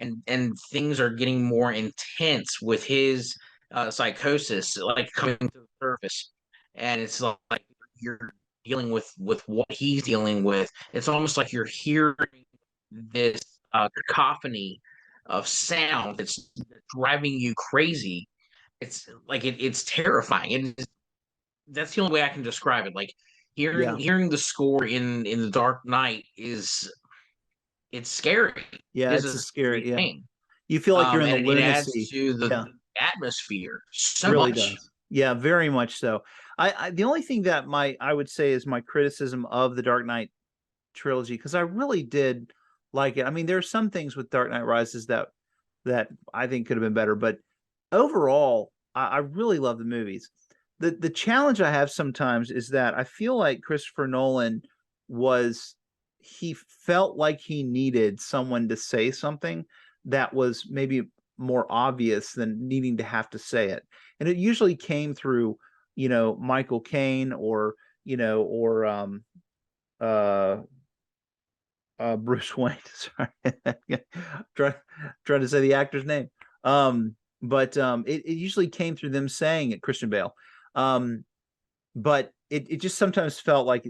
and things are getting more intense with his psychosis like coming to the surface, and it's like you're dealing with what he's dealing with. It's almost like you're hearing this cacophony of sound that's driving you crazy. It's like it's terrifying. That's the only way I can describe it. Like Yeah. hearing the score in the Dark Knight is it's scary. It Yeah, is it's a a scary. scary Yeah, thing. you feel like you're in the And it adds lunacy. to the Yeah, atmosphere so really much. does. Yeah, very much so. I the only thing that I would say is my criticism of the Dark Knight trilogy, because I really did like it. I mean, there are some things with Dark Knight Rises that I think could have been better, but overall, I really love the movies. The challenge I have sometimes is that I feel like Christopher Nolan was he felt like he needed someone to say something that was maybe more obvious than needing to have to say it. And it usually came through, Michael Caine or, or uh Bruce Wayne. Sorry. trying, trying to say the actor's name. But it usually came through them saying it, Christian Bale. But it just sometimes felt like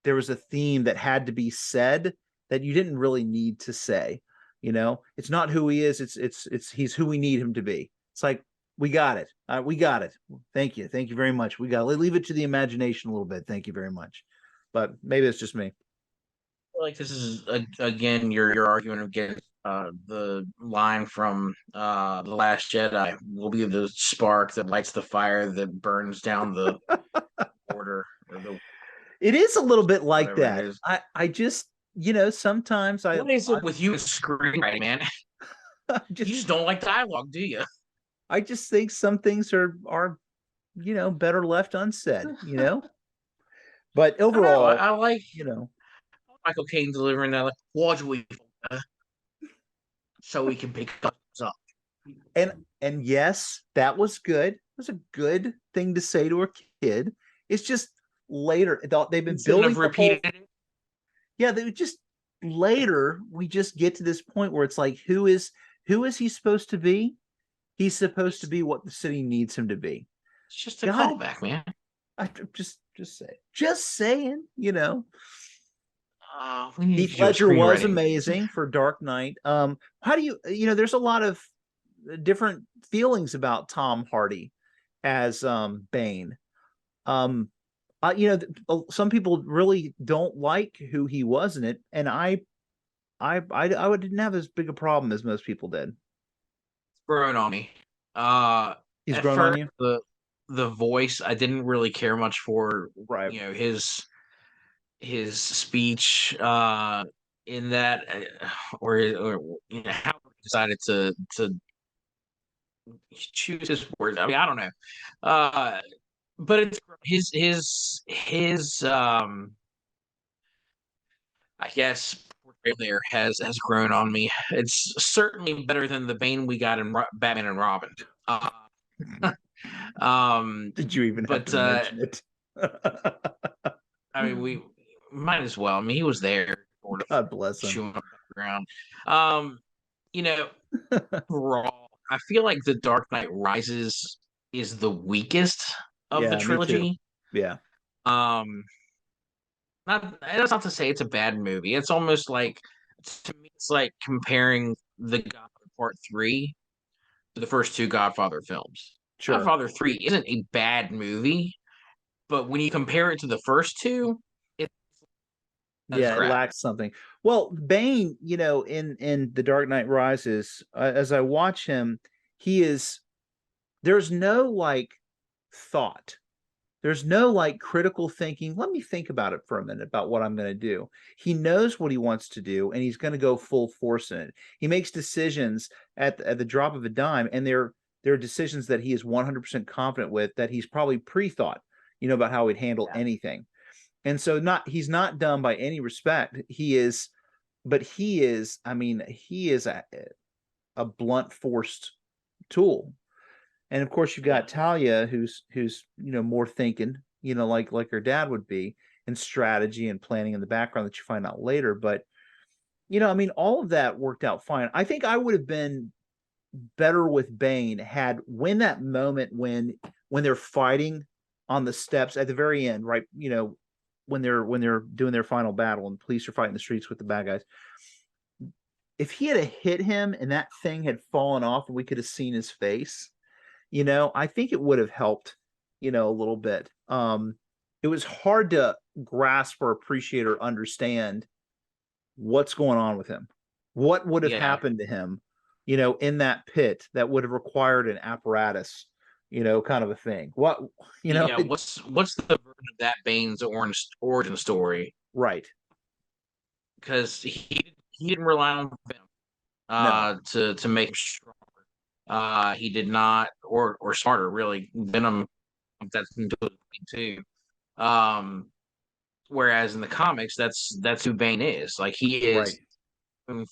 there was a theme that had to be said that you didn't really need to say. It's not who he is. It's he's who we need him to be. It's like we got it. We got it. Thank you very much. We got to leave it to the imagination a little bit. Thank you very much. But maybe it's just me. Like this is again your argument against the line from the Last Jedi will be the spark that lights the fire that burns down the order or the It is a little bit like whatever it that. is. I just, sometimes What is it with you and screenwriting, man? I You just just don't like dialogue, do you? I just think some things are better left unsaid. But I don't know. overall, I like you know, Michael Caine delivering that like "Watch so we can pick up. and and yes, that was good. It was a good thing to say to a kid. It's just later they've You been shouldn't have building the whole. repeated it. Yeah, they would just later we just get to this point where it's like who is he supposed to be? He's supposed to be what the city needs him to be. It's just a God, callback, man. I just saying. We need Heath to do a Ledger was screenwriting. amazing for Dark Knight. How do there's a lot of different feelings about Tom Hardy as Bane. Um, some people really don't like who he was in it, and I didn't have as big a problem as most people did. Growing on me. Uh, He's at grown on first, you, the voice I didn't really care much for. right? His speech in that, or how he decided to choose his words. I mean, I don't know. But it's his I guess portrayal there has grown on me. It's certainly better than the Bane we got in Batman and Robin. Uh, Did you even have to but mention it? I mean, we might as well. I mean, he was there, sort of God bless him. chewing up the ground. Um, you know, overall, I feel like The Dark Knight Rises is the weakest of the Yeah, me too. trilogy. Yeah, Um, not that's not to say it's a bad movie. It's almost like to me, it's like comparing The Godfather Part 3 to the first two Godfather films. sure. Godfather 3 isn't a bad movie, but when you compare it to the first two, it's as Yeah, it crap. lacks something. Well, Bane, in The Dark Knight Rises, as I watch him, he is there's no like thought. There's no like critical thinking. Let me think about it for a minute about what I'm going to do. He knows what he wants to do and he's going to go full force in it. He makes decisions at the drop of a dime, and they're decisions that he is 100% confident with, that he's probably pre-thought, about how he'd handle anything. And so he's not dumb by any respect. I mean, he is a blunt forced tool. And of course you've got Talia who's more thinking, like her dad would be, and strategy and planning in the background that you find out later. But I mean, all of that worked out fine. I think I would have been better with Bane had when that moment when they're fighting on the steps at the very end, right? You know, when they're doing their final battle and police are fighting the streets with the bad guys. If he had hit him and that thing had fallen off and we could have seen his face, you know, I think it would have helped, you know, a little bit. It was hard to grasp or appreciate or understand what's going on with him. What would have Yeah. happened to him, you know, in that pit that would have required an apparatus, you know, kind of a thing. What, you know, Yeah, what's the version of that Bane's origin story? right. Because he didn't rely on Venom No, to make him stronger. He did not, or smarter, really. Venom, that's can do it too. Whereas in the comics, that's who Bane is. Like he right. is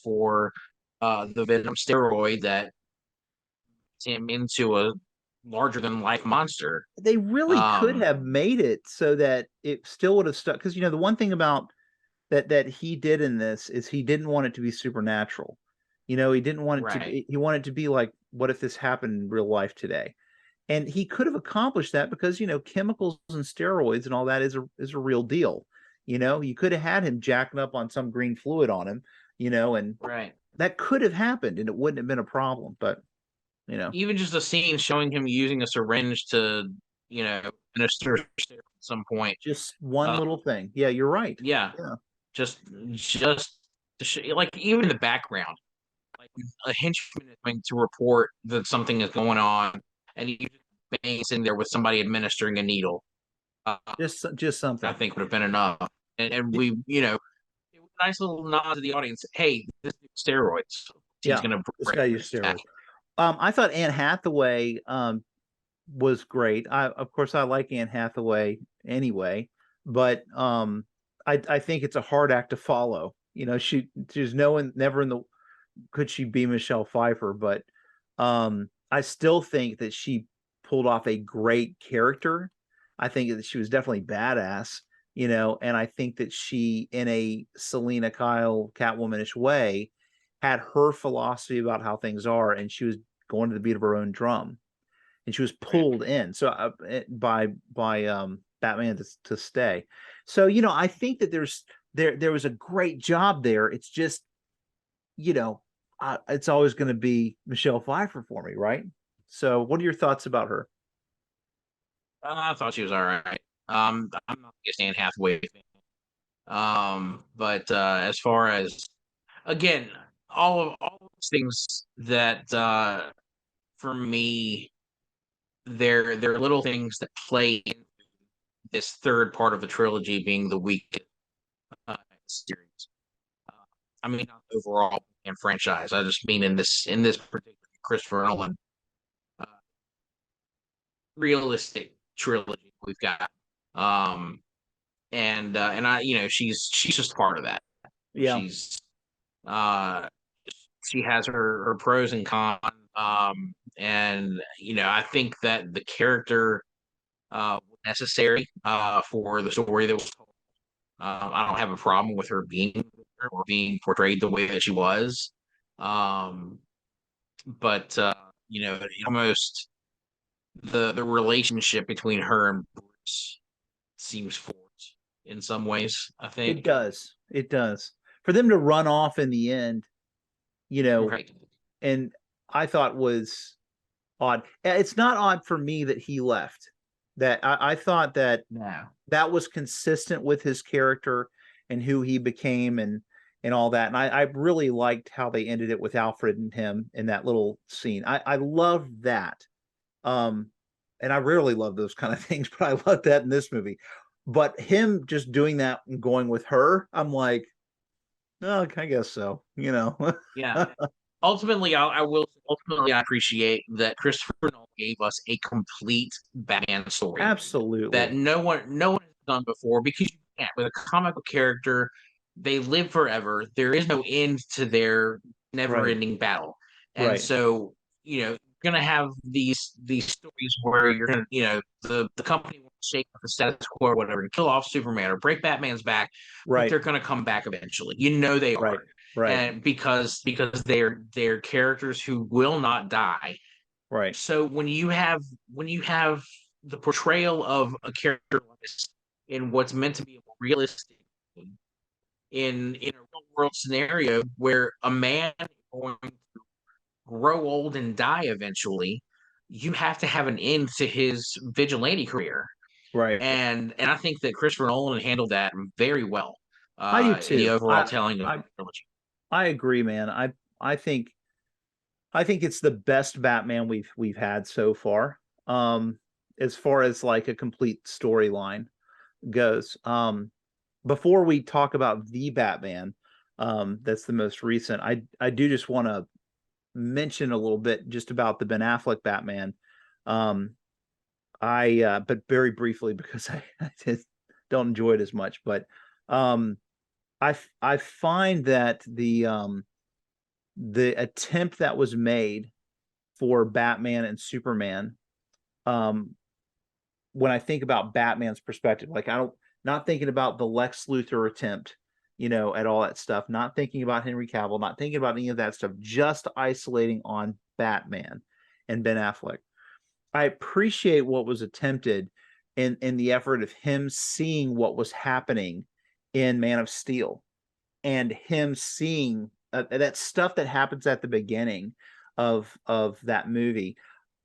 for the Venom steroid that him into a larger than life monster. They really could Um, have made it so that it still would have stuck. Because, you know, the one thing about that he did in this is he didn't want it to be supernatural. You know, he didn't want it to right, be, he wanted it to be like, what if this happened in real life today? And he could have accomplished that because, you know, chemicals and steroids and all that is a real deal. You know, you could have had him jacking up on some green fluid on him, you know, and right. that could have happened and it wouldn't have been a problem. But, you know, Even just a scene showing him using a syringe to, administer at some point. just one Uh, little thing. Yeah, you're right. yeah, Yeah. just to like even in the background, like a henchman is going to report that something is going on, and you just sitting there with somebody administering a needle. Uh, Just I something. think would have been enough. And we, it was a nice little nod to the audience. Hey, this is steroids. He's Yeah. going to This break guy used that. steroids. I thought Anne Hathaway was great. Of course I like Anne Hathaway anyway, but I think it's a hard act to follow. You know, she's no one never in the could she be Michelle Pfeiffer, but I still think that she pulled off a great character. I think that she was definitely badass, you know, and I think that she, in a Selena Kyle Catwomanish way, had her philosophy about how things are, and she was going to the beat of her own drum, and she was Right. pulled in so by Batman to stay. So you know, I think that there was a great job there. It's just, you know, it's always going to be Michelle Pfeiffer for me, right? So, what are your thoughts about her? I thought she was all right. I'm not a Anne Hathaway fan. But as far as again, all of these things that for me, they're little things that play in this third part of the trilogy being the weakest series. Uh, I mean, not overall in franchise. I just mean in this particular Christopher Nolan uh, realistic trilogy we've got. Um, and I, she's just part of that. Yeah, She's uh, she has her pros and cons. And I think that the character was necessary for the story that was told. I don't have a problem with her being or being portrayed the way that she was. Um, but almost the relationship between her and Bruce seems forced in some ways, I it think. does. It does. For them to run off in the end, you know, Right. and I thought was odd. It's not odd for me that he left. That I thought that No. that was consistent with his character and who he became and all that. And I really liked how they ended it with Alfred and him in that little scene. I love that. Um, and I rarely love those kind of things, but I love that in this movie. But him just doing that and going with her, I'm like, oh, I guess so. You know, Yeah. Ultimately, I appreciate that Christopher Nolan gave us a complete Batman story that absolutely no one has done before because you can't. With a comic book character, they live forever. There is no end to their right, never-ending battle. And right, so, you're gonna have these stories where you're gonna, the company will shake up the status quo or whatever and kill off Superman or break Batman's back, but right, they're gonna come back eventually. You know they right, are. Right. and because they're characters who will not die. Right. So when you have the portrayal of a character like this in what's meant to be a realistic in a real world scenario where a man is going to grow old and die eventually, you have to have an end to his vigilante career. Right. And I think that Christopher Nolan handled that very well I do in the too. overall telling of I the trilogy. I agree, man. I think it's the best Batman we've had so far. As far as like a complete storyline goes. Before we talk about the Batman, that's the most recent, I do just want to mention a little bit just about the Ben Affleck Batman. Um, but very briefly because I just don't enjoy it as much. But um, I find that the attempt that was made for Batman and Superman, um, when I think about Batman's perspective, like I don't not thinking about the Lex Luthor attempt, at all that stuff, not thinking about Henry Cavill, not thinking about any of that stuff, just isolating on Batman and Ben Affleck. I appreciate what was attempted in the effort of him seeing what was happening in Man of Steel and him seeing that stuff that happens at the beginning of that movie.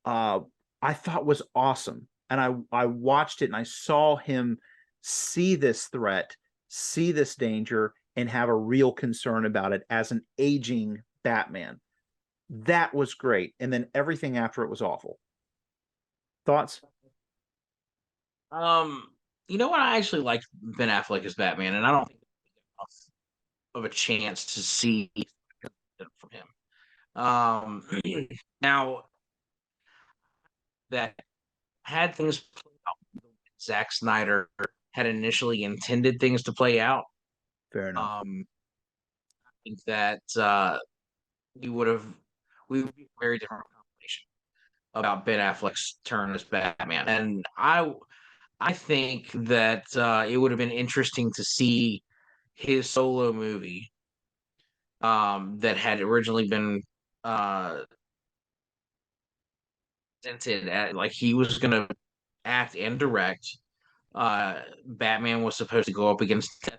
uh I thought was awesome, and I watched it and I saw him see this threat, see this danger, and have a real concern about it as an aging Batman. That was great, and then everything after it was awful. Thoughts? Um, you know what? I actually like Ben Affleck as Batman, and I don't think enough of a chance to see from him. Now that had things played out the way Zack Snyder had initially intended things to play out, Fair enough. I think that we would have we would be a very different conversation about Ben Affleck's turn as Batman, and I think that it would have been interesting to see his solo movie that had originally been uh, presented at like he was going to act and direct. Batman was supposed to go up against.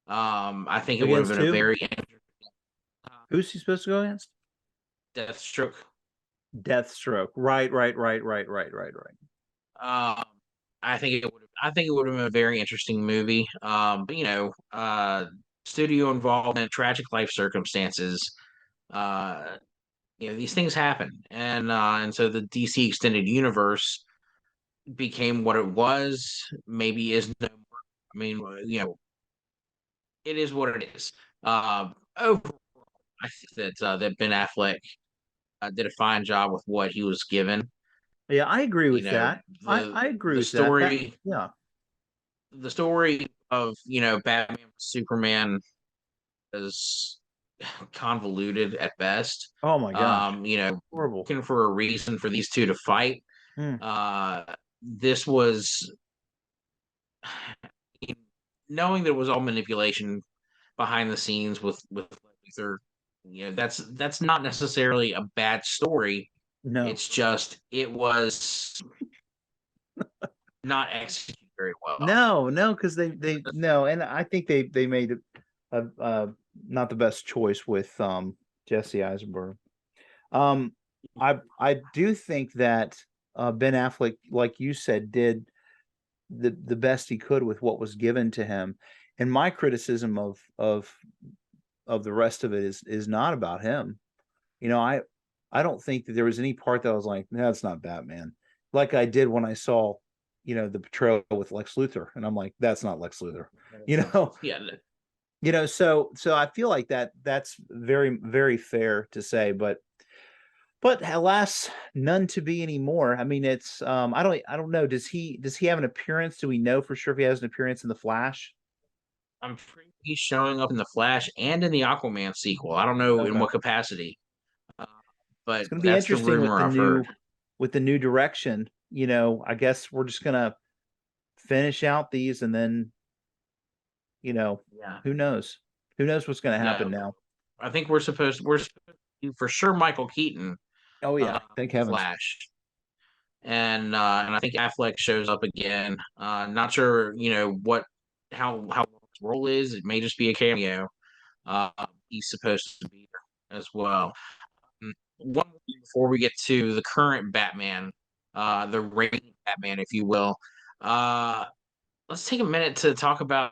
I think it would have Against been a who? very Who's he supposed to go against? Deathstroke. Deathstroke. Right, right, right, right, right, right, right. Um, I think it would have been a very interesting movie. But studio involvement, tragic life circumstances. Uh, these things happen, and so the DC extended universe became what it was. Maybe is no more. I mean, it is what it is. Overall, I think that Ben Affleck did a fine job with what he was given. Yeah, I agree You with know, that. I agree the with that. That story yeah. the story of Batman Superman is convoluted at best. Oh my gosh. Horrible. Looking for a reason for these two to fight. Mm. This was knowing there was all manipulation behind the scenes with Luther. That's not necessarily a bad story. No. It's just it was not executed very well. No, no, because they no, and I think they made it not the best choice with Jesse Eisenberg. I do think that Ben Affleck, like you said, did the best he could with what was given to him. And my criticism of the rest of it is not about him. I don't think that there was any part that I was like, no, that's not Batman. Like I did when I saw, the portrayal with Lex Luthor, and I'm like, that's not Lex Luthor. You know, Yeah, so I feel like that's very, very fair to say, but alas, none to be anymore. I mean, it's I don't know. Does he have an appearance? Do we know for sure if he has an appearance in the Flash? I'm pretty he's showing up in the Flash and in the Aquaman sequel. I don't know in Okay. what capacity, uh, It's but going to be that's the interesting rumor I've heard. with the new direction. I guess we're just going to finish out these and then, Yeah, who knows? Who knows what's going to happen No, now? I think we're supposed to for sure Michael Keaton, Oh yeah, thank heavens. Flash, and I think Affleck shows up again. Not sure, what how his role is. It may just be a cameo. Uh, he's supposed to be there as well. One more thing before we get to the current Batman, the reigning Batman, if you will. Uh, let's take a minute to talk about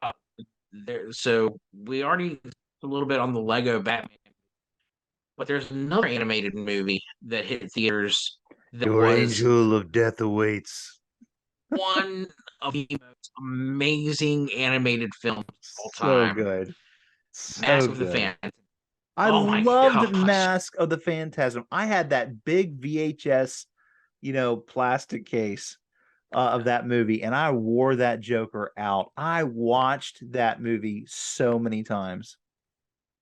there. So we already talked a little bit on the Lego Batman, but there's another animated movie that hit theaters that Your was angel of death awaits. one of the most amazing animated films of all So time. good. So Mask of the good. Phantasm. I Oh my loved gosh. Mask of the Phantasm. I had that big VHS, plastic case of that movie, and I wore that Joker out. I watched that movie so many times.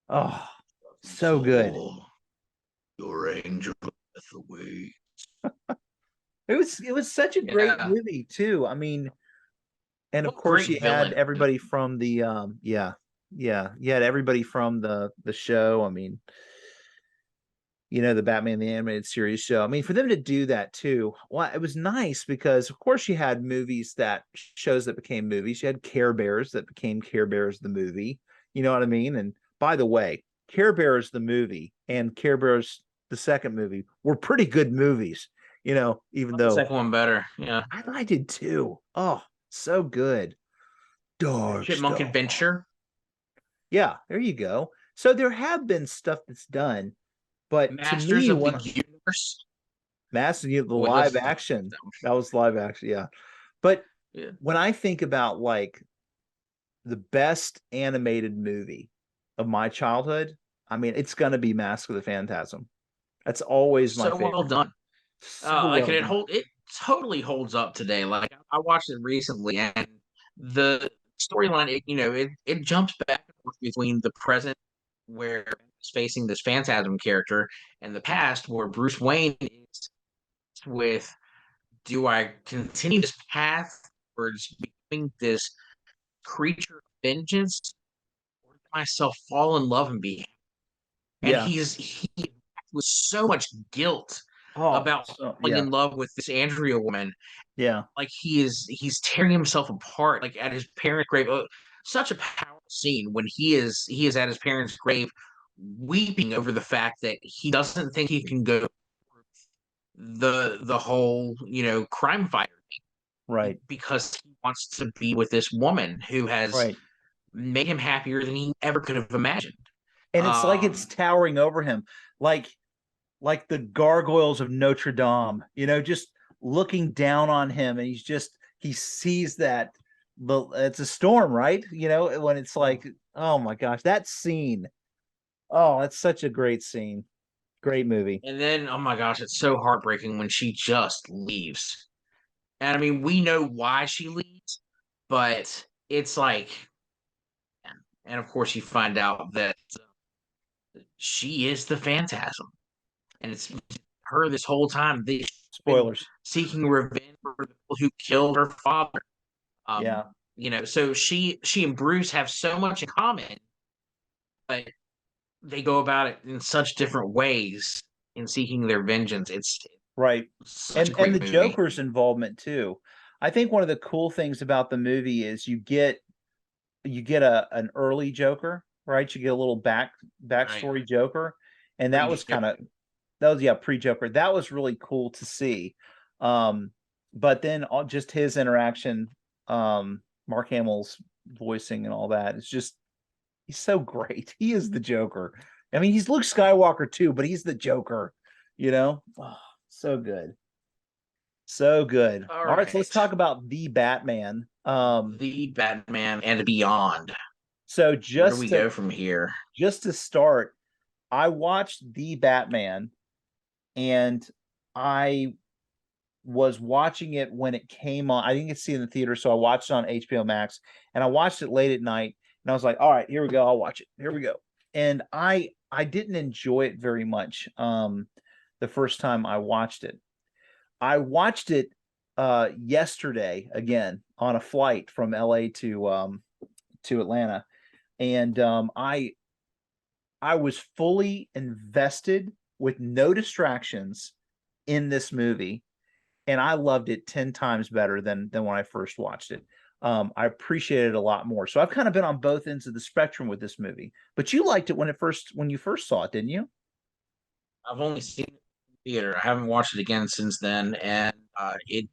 Oh, so good. Soul, your angel of death away. It was such a great Yeah. movie too. I mean, and of What course great you had villain. everybody from the yeah, you had everybody from the show. I mean, the Batman the Animated Series show. I mean, for them to do that too, well, it was nice because of course you had movies that shows that became movies. You had Care Bears that became Care Bears the movie. You know what I mean? And by the way, Care Bears the movie and Care Bears the second movie were pretty good movies. Even The though second one better. Yeah. I did too. Oh, so good. Dark Chipmunk Star. Adventure. Yeah, there you go. So there have been stuff that's done, but to Masters me, of the when Universe. the Boy, live let's action, that was live action, yeah. But yeah. when I think about like the best animated movie of my childhood, I mean, it's gonna be Mask of the Phantasm. That's always my So well favorite. done. So Like well it done. hold it totally holds up today. Like I watched it recently, and the storyline, it jumps back and forth between the present where he's facing this phantasm character and the past where Bruce Wayne is with, do I continue this path towards becoming this creature of vengeance, or do myself fall in love and be, and Yeah. he with so much guilt Oh, about so falling yeah, in love with this Andrea woman. yeah, Like he's tearing himself apart, like at his parents' grave. Such a powerful scene when he is at his parents' grave, weeping over the fact that he doesn't think he can go the whole crime fighter right, because he wants to be with this woman who has right. made him happier than he ever could have imagined. And it's like it's Um, towering over him, like the gargoyles of Notre Dame, just looking down on him, and he sees that, but it's a storm, right? When it's like, oh my gosh, that scene. Oh, that's such a great scene. Great movie. and then, oh my gosh, it's so heartbreaking when she just leaves. And I mean, we know why she leaves, but it's like, and of course, you find out that she is the phantasm, and it's her this whole time. They've been Spoilers. seeking revenge for the people who killed her father. Um, Yeah. so she and Bruce have so much in common, but they go about it in such different ways in seeking their vengeance. It's Right. such a And the great movie. Joker's involvement too. I think one of the cool things about the movie is you get an early Joker, right? You get a little Right. backstory Joker, and that was Pre-Joker. kind of that was, yeah, pre-Joker. That was really cool to see. Um, but then just his interaction, Mark Hamill's voicing and all that, it's just he's so great. He is the Joker. I mean, he's Luke Skywalker too, but he's the Joker. Oh, so good, so good. All All right, so let's right. talk about the Batman. The Batman and Beyond. So Where do we go from here? just to start, I watched the Batman, and I was watching it when it came on. I didn't get to see it in the theater, so I watched it on HBO Max, and I watched it late at night. And I was like, "All right, here we go. I'll watch it. Here we go." And I didn't enjoy it very much. The first time I watched it, I watched it yesterday again on a flight from LA to Atlanta, and I was fully invested with no distractions in this movie, and I loved it 10 times better than when I first watched it. I appreciated it a lot more. So I've kind of been on both ends of the spectrum with this movie. But you liked it when you first saw it, didn't you? I've only seen it in the theater. I haven't watched it again since then, and it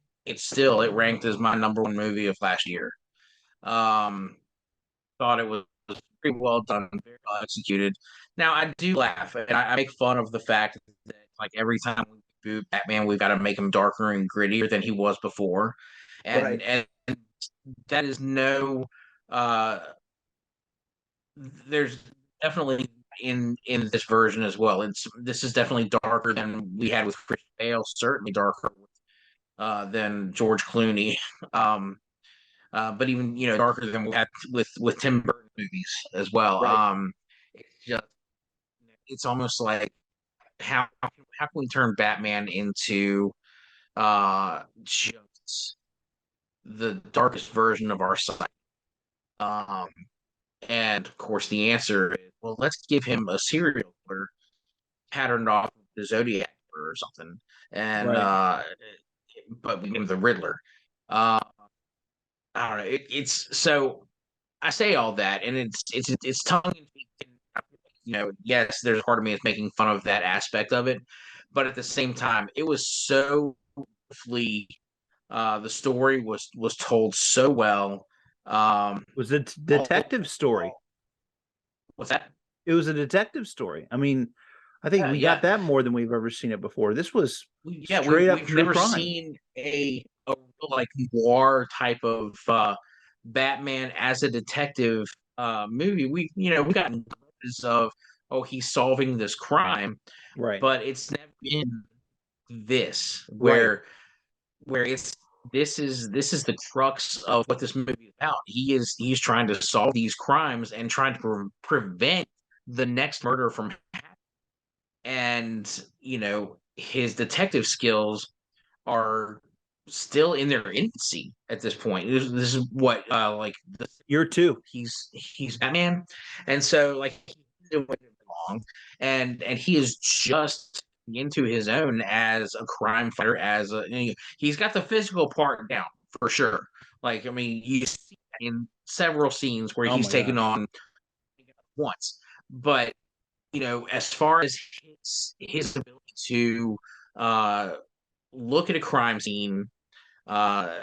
ranked as my number one movie of last year. Um, thought it was pretty well done, very well executed. Now I do laugh and I make fun of the fact that like every time we boot Batman, we've got to make him darker and grittier than he was before, Right. and that is no. Uh, there's definitely in this version as well. This is definitely darker than we had with Christian Bale. Certainly darker than George Clooney. Um, but even darker than we had with Tim Burton movies as well. Right. It's just it's almost like how can we turn Batman into just the darkest version of our side? Um, and of course, the answer is well, let's give him a serial killer patterned off of the Zodiac or something, and Right. but we name the Riddler. Uh, I don't know. It's so I say all that, and it's tongue in cheek. Yes, there's a part of me that's making fun of that aspect of it, but at the same time, it was so beautifully. The story was told so well. It was a All, detective story. what's that? It was a detective story. I mean, I think Yeah, we got yeah, that more than we've ever seen it before. This was yeah. straight up We've true never crime. seen a real, like noir type of Batman as a detective movie. We got glimpses of he's solving this crime, Right. but it's never been this Right. where this is the crux of what this movie is about. He's trying to solve these crimes and trying to prevent the next murder from happening. And his detective skills are still in their infancy at this point. This is what like Year two. he's Batman, and so like he's been doing it long, and he is just into his own as a crime fighter. He's got the physical part down for sure. Like I mean, you see in several scenes where Oh he's my taken gosh. on once, but as far as his ability to uh, look at a crime scene uh,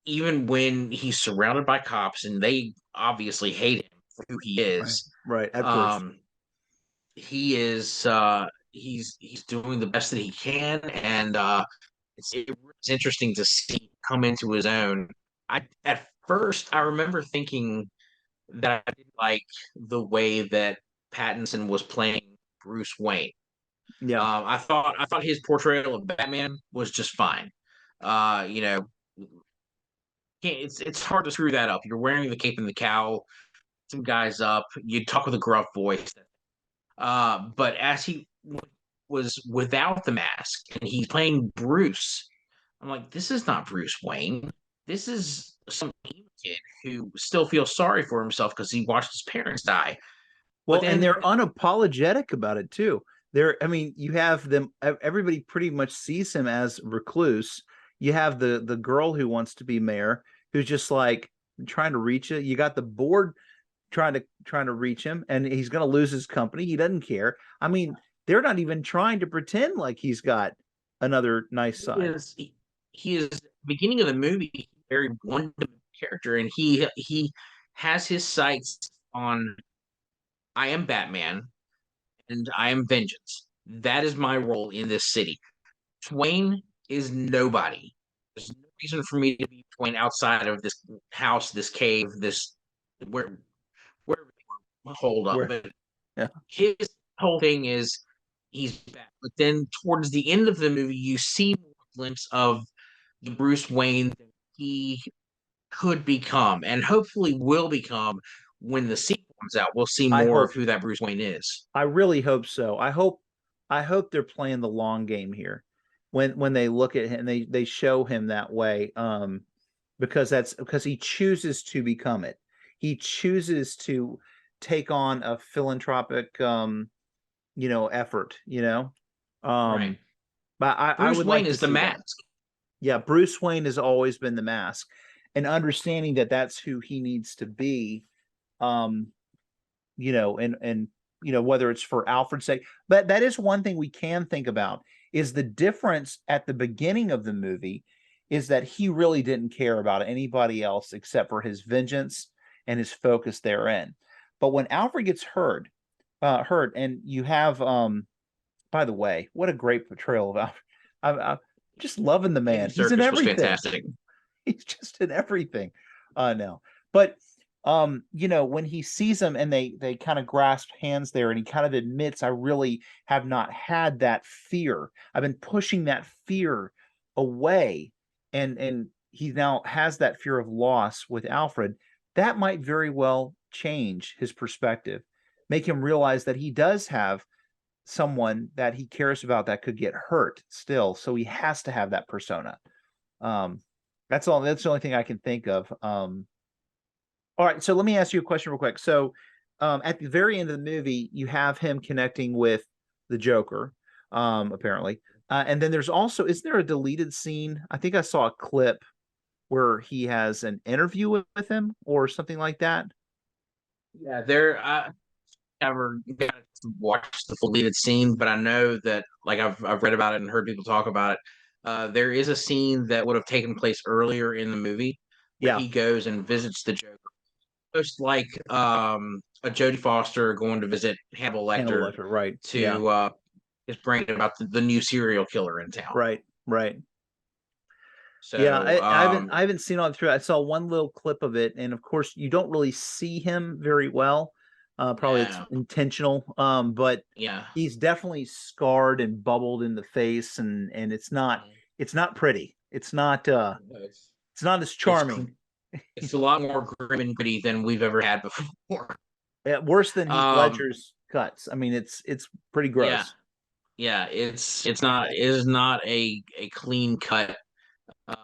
even when he's surrounded by cops and they obviously hate him for who he Right. is, Right. At first. um, he's doing the best that he can, and it's interesting to see him come into his own. At first I remember thinking that I didn't like the way that Pattinson was playing Bruce Wayne. Yeah. I thought his portrayal of Batman was just fine. Uh, you know, it's hard to screw that up. You're wearing the cape and the cowl, some guys up. You talk with a gruff voice. But as he was without the mask and he's playing Bruce, I'm like, this is not Bruce Wayne. This is some kid who still feels sorry for himself because he watched his parents die. But Well, and then, they're unapologetic about it too. I mean, you have them, everybody pretty much sees him as recluse. You have the girl who wants to be mayor, who's just like trying to reach it. You got the board trying to reach him, and he's gonna lose his company. He doesn't care. I mean, they're not even trying to pretend like he's got another nice he side. is he is beginning of the movie a very one character, and he has his sights on I am Batman and I am vengeance. That is my role in this city. Twain is nobody. There's no reason for me to be Twain outside of this house, this cave, this where hold up. Where But yeah, his whole thing is he's back. But then towards the end of the movie, you see a glimpse of the Bruce Wayne that he could become, and hopefully will become when the sequel comes out. We'll see I more of hope who that Bruce Wayne is. I really hope so. I hope they're playing the long game here. When they look at him, they show him that way. Because he chooses to become it. He chooses to. take on a philanthropic effort, Right. but I Bruce would Wayne like to is the see that. mask. Yeah, Bruce Wayne has always been the mask, and understanding that that's who he needs to be, um, and whether it's for Alfred's sake, but that is one thing we can think about is the difference at the beginning of the movie is that he really didn't care about anybody else except for his vengeance and his focus therein. But when Alfred gets hurt, and you have, by the way, what a great portrayal of Alfred. I'm just loving the Andy man. He's in Serkis was everything. fantastic. He's just in everything. No. But when he sees him and they kind of grasp hands there and he kind of admits, I really have not had that fear. I've been pushing that fear away. And he now has that fear of loss with Alfred. That might very well change his perspective, make him realize that he does have someone that he cares about that could get hurt still. So he has to have that persona. That's all. That's the only thing I can think of. All right. So let me ask you a question real quick. So at the very end of the movie, you have him connecting with the Joker, apparently. And then there's also, isn't there a deleted scene? I think I saw a clip where he has an interview with him or something like that. Yeah, I never got to watch the full deleted scene, but I know that like I've read about it and heard people talk about it. There is a scene that would have taken place earlier in the movie where Yeah. he goes and visits the Joker, just like a Jodie Foster going to visit Hannibal Hannibal Lecter Lecter. Right. Yeah. to just bring about the new serial killer in town. Right. Right. Yeah, So I haven't seen all through. I saw one little clip of it, and of course, you don't really see him very well. Probably it's yeah, intentional. But yeah, he's definitely scarred and bubbled in the face, and it's not pretty. It's not as it's charming. it's a lot more grim and gritty than we've ever had before. Worse than Heath Um, Ledger's cuts. I mean, it's pretty yeah, gross. yeah, it is not a clean cut, uh,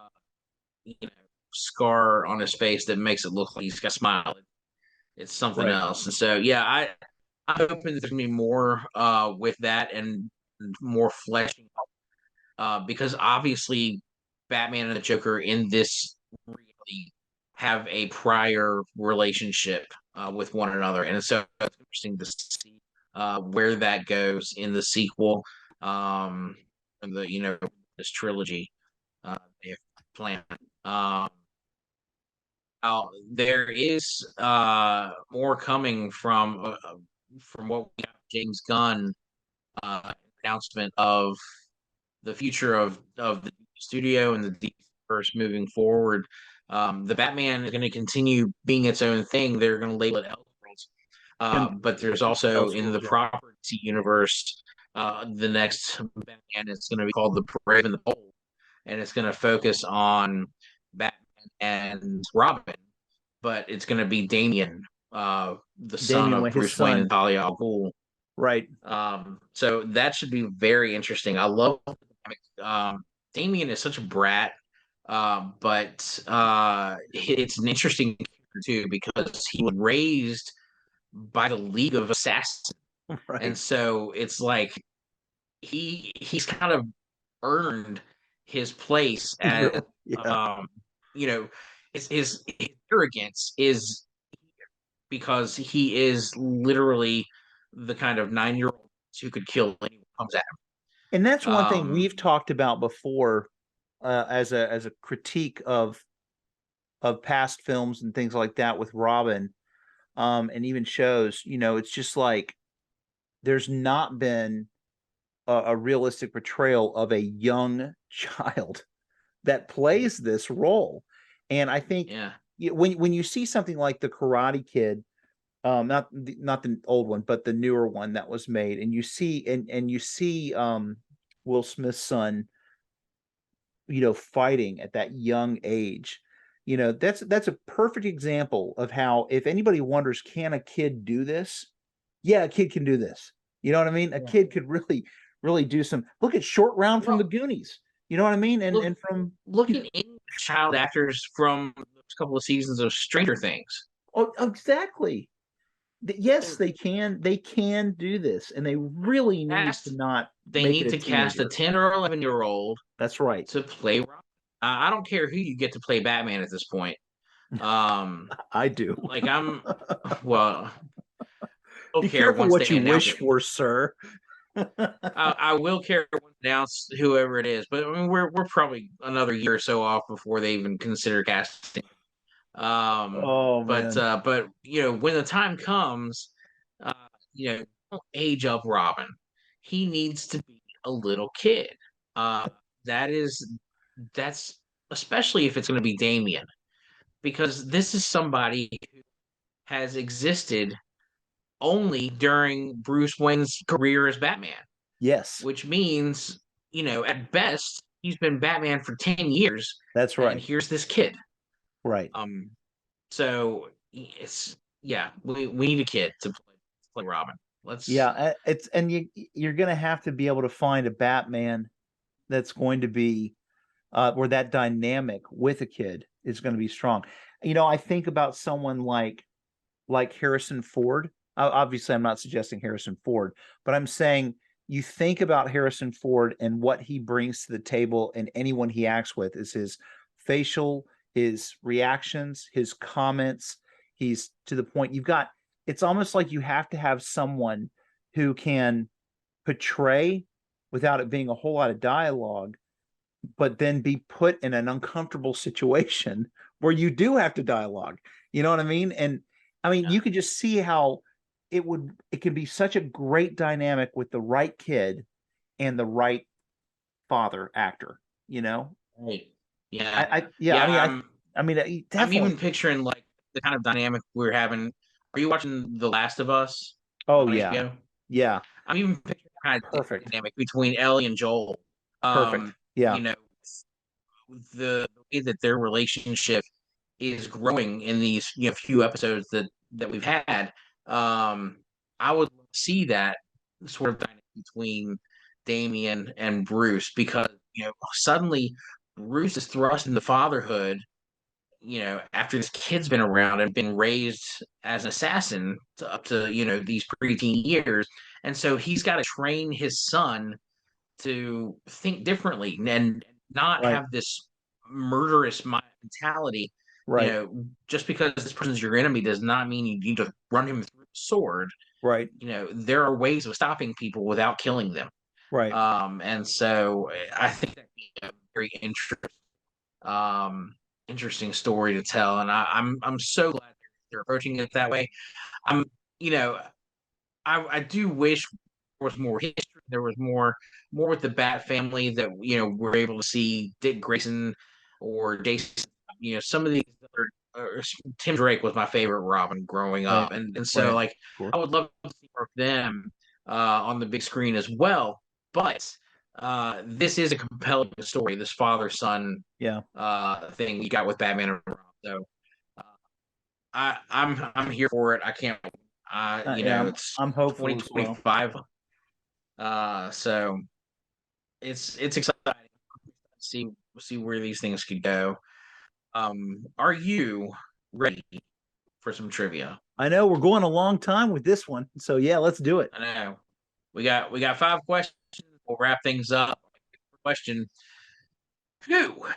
you know, scar on his face that makes it look like he's got a smile. It's something Right. else, and so yeah, I'm hoping there's gonna be more with that and more fleshing out, because obviously Batman and the Joker in this really have a prior relationship with one another, and so it's interesting to see where that goes in the sequel, and the this trilogy if planned. There is more coming from what we got James Gunn announcement of the future of the studio and the DC verse moving forward. The Batman is going to continue being its own thing. They're going to label it Elseworlds, And but there's also in Elseworlds, the yeah. proper DC universe, the next Batman is going to be called the Brave and the Bold, and it's going to focus on Batman and Robin, but it's going to be Damian, the son Damian of Wayne, his Bruce Wayne and son. Talia al Ghul. Right. So that should be very interesting. I love Damien is such a brat, but it's an interesting character too because he was raised by the League of Assassins, and Right. so it's like he's kind of earned his place He's as really, yeah. you know his arrogance is because he is literally the kind of 9-year old who could kill anyone who comes at And that's him. one thing we've talked about before, as a critique of past films and things like that with Robin, and even shows. It's just like there's not been a realistic portrayal of a young child that plays this role, and I think Yeah, when you see something like the Karate Kid, not the old one, but the newer one that was made, and you see Will Smith's son, fighting at that young age. That's a perfect example of how, if anybody wonders, can a kid do this? Yeah, a kid can do this. You know what I mean? A yeah. kid could really, really do some. Look at Short Round from the Well, Goonies. You know what I mean? And look, and from looking in child actors from a couple of seasons of Stranger Things. oh, exactly. Yes, they can. They can do this, and they really need to Cast, not they make it need a to cast a teenager. 10 or 11-year-old That's right. to play Robin. I don't care who you get to play Batman at this point. I do. Like well, I'll Be care careful once what they you announce wish it. for, sir. I will care once they announce whoever it is, but I mean, we're probably another year or so off before they even consider casting. Oh man. But when the time comes, uh, don't age up Robin. He needs to be a little kid. Uh, that is that's especially if it's going to be Damien, because this is somebody who has existed only during Bruce Wayne's career as Batman, Yes, which means, at best, he's been Batman for 10 years, that's and right. here's this kid. Right. So yeah, we need a kid to play Robin. Let's Yeah, it's and you're going to have to be able to find a Batman that's going to be where that dynamic with a kid is going to be strong. I think about someone like Harrison Ford. Obviously, I'm not suggesting Harrison Ford, but I'm saying you think about Harrison Ford and what he brings to the table, and anyone he acts with is his facial, his reactions, his comments. He's to the point. It's almost like you have to have someone who can portray without it being a whole lot of dialogue, but then be put in an uncomfortable situation where you do have to dialogue. You know what I mean? And I mean, you could just see how it could be such a great dynamic with the right kid and the right father actor, you know? Right. Yeah. Yeah, Yeah, I mean, I'm even definitely. picturing like the kind of dynamic we're having. Are you watching The Last of Us Oh on yeah. HBO? Yeah. I'm even picturing the kind of Perfect. dynamic between Ellie and Joel. Perfect. You Yeah. know, the way that their relationship is growing in these few episodes that we've had. Um, I would see that sort of dynamic between Damien and Bruce, because suddenly Bruce is thrust into fatherhood. After this kid's been around and been raised as an assassin up to these preteen years, and so he's got to train his son to think differently and not Right. have this murderous mentality. Right. Just because this person's your enemy does not mean you need to run him through a sword. Right. There are ways of stopping people without killing them. Right. And so I think that'd be a very um, interesting story to tell, and I'm so glad they're approaching it that way. I'm, you know, I do wish there was more history. There was more with the Bat family that we're able to see Dick Grayson or Jason. Some of these other. Tim Drake was my favorite Robin growing up, Right. and so Right. like Sure. I would love to see more of them on the big screen as well. But this is a compelling story. This father son Yeah. thing you got with Batman and Robin. So uh, I'm here for it. I can't. Yeah, It's I'm hopeful as well. 2025. So it's exciting to see where these things could go. Are you ready for some trivia? I know we're going a long time with this one, so yeah, let's do it. I know we got 5 questions. We'll wrap things up. Question: Who?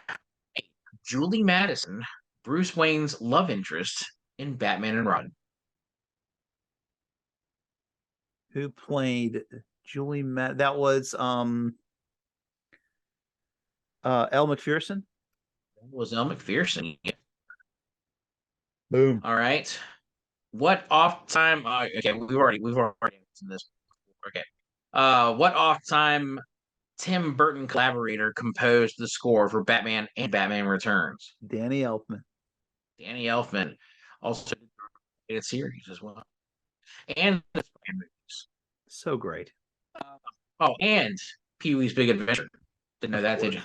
Julie Madison, Bruce Wayne's love interest in Batman and Robin. Who played Julie Matt? That was Elle Macpherson. That was Elle Macpherson. Boom. All right. What off time? Okay, we've already answered this. Okay. What off time Tim Burton collaborator composed the score for Batman and Batman Returns? Danny Elfman. Danny Elfman, also did a series as well, and the Spider-Man movies. So great. Oh, and Pee Wee's Big Adventure. Didn't know Of that, did you?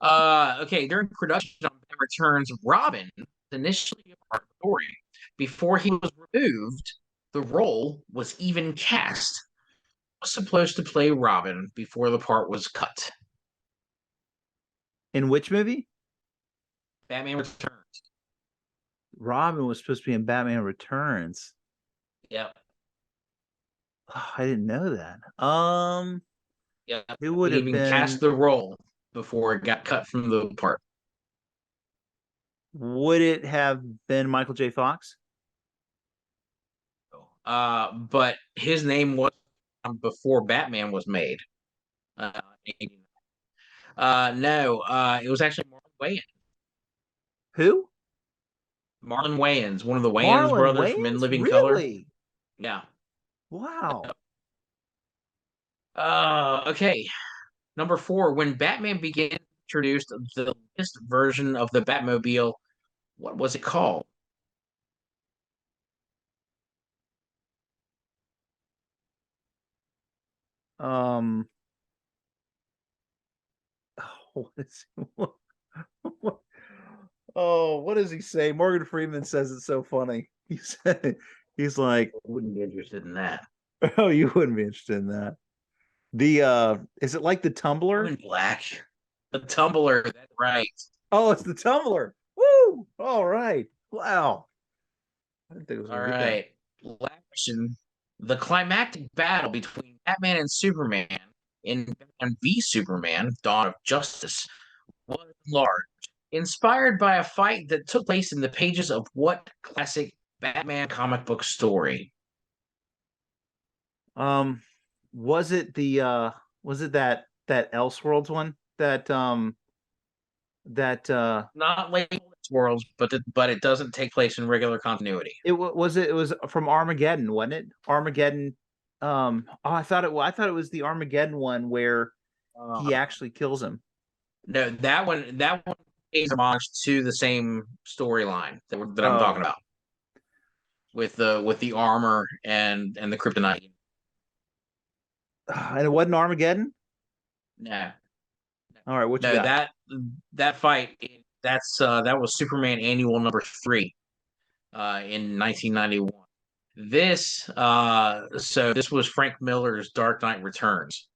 course. Okay, during production on Batman Returns, Robin was initially a part of the story. Before he was removed, the role was even cast. Was supposed to play Robin before the part was cut. In which movie? Batman Returns. Robin was supposed to be in Batman Returns. Yep. Oh, I didn't know that. Yep. It He would have even cast been. the role before it got cut from the part. Would it have been Michael J. Fox? But his name was before Batman was made. Uh, no, it was actually Marlon Wayans. Who? Marlon Wayans, one of the Wayans Marlon brothers from In Wayans? Living Color. Really? Yeah. Wow. Okay. Number four, when Batman began to introduce the latest version of the Batmobile, what was it called? Um. What is, what, what- oh, what does he say? Morgan Freeman says it's so funny. He said, he's like, I wouldn't be interested in that. oh, you wouldn't be interested in that. The is it like the I'm tumbler? in black. The tumbler, that's right. Oh, it's the tumbler. Woo! All right. Wow. I didn't think I was All gonna get that. right. Last question. The climactic battle between Batman and Superman in Batman v Superman, Dawn of Justice, was large, inspired by a fight that took place in the pages of what classic Batman comic book story? Um, was it the was it that Elseworlds one that Not labeled as worlds, but it doesn't take place in regular continuity. it was from Armageddon, wasn't it? Armageddon. Oh, I thought it was the Armageddon one where he Uh, actually kills him. no, that one pays homage to the same storyline that I'm talking Oh, about with the armor and the kryptonite. and it wasn't Armageddon. No, All right, what you no, got? that fight that was Superman Annual number 3 in 1991. This was Frank Miller's Dark Knight Returns.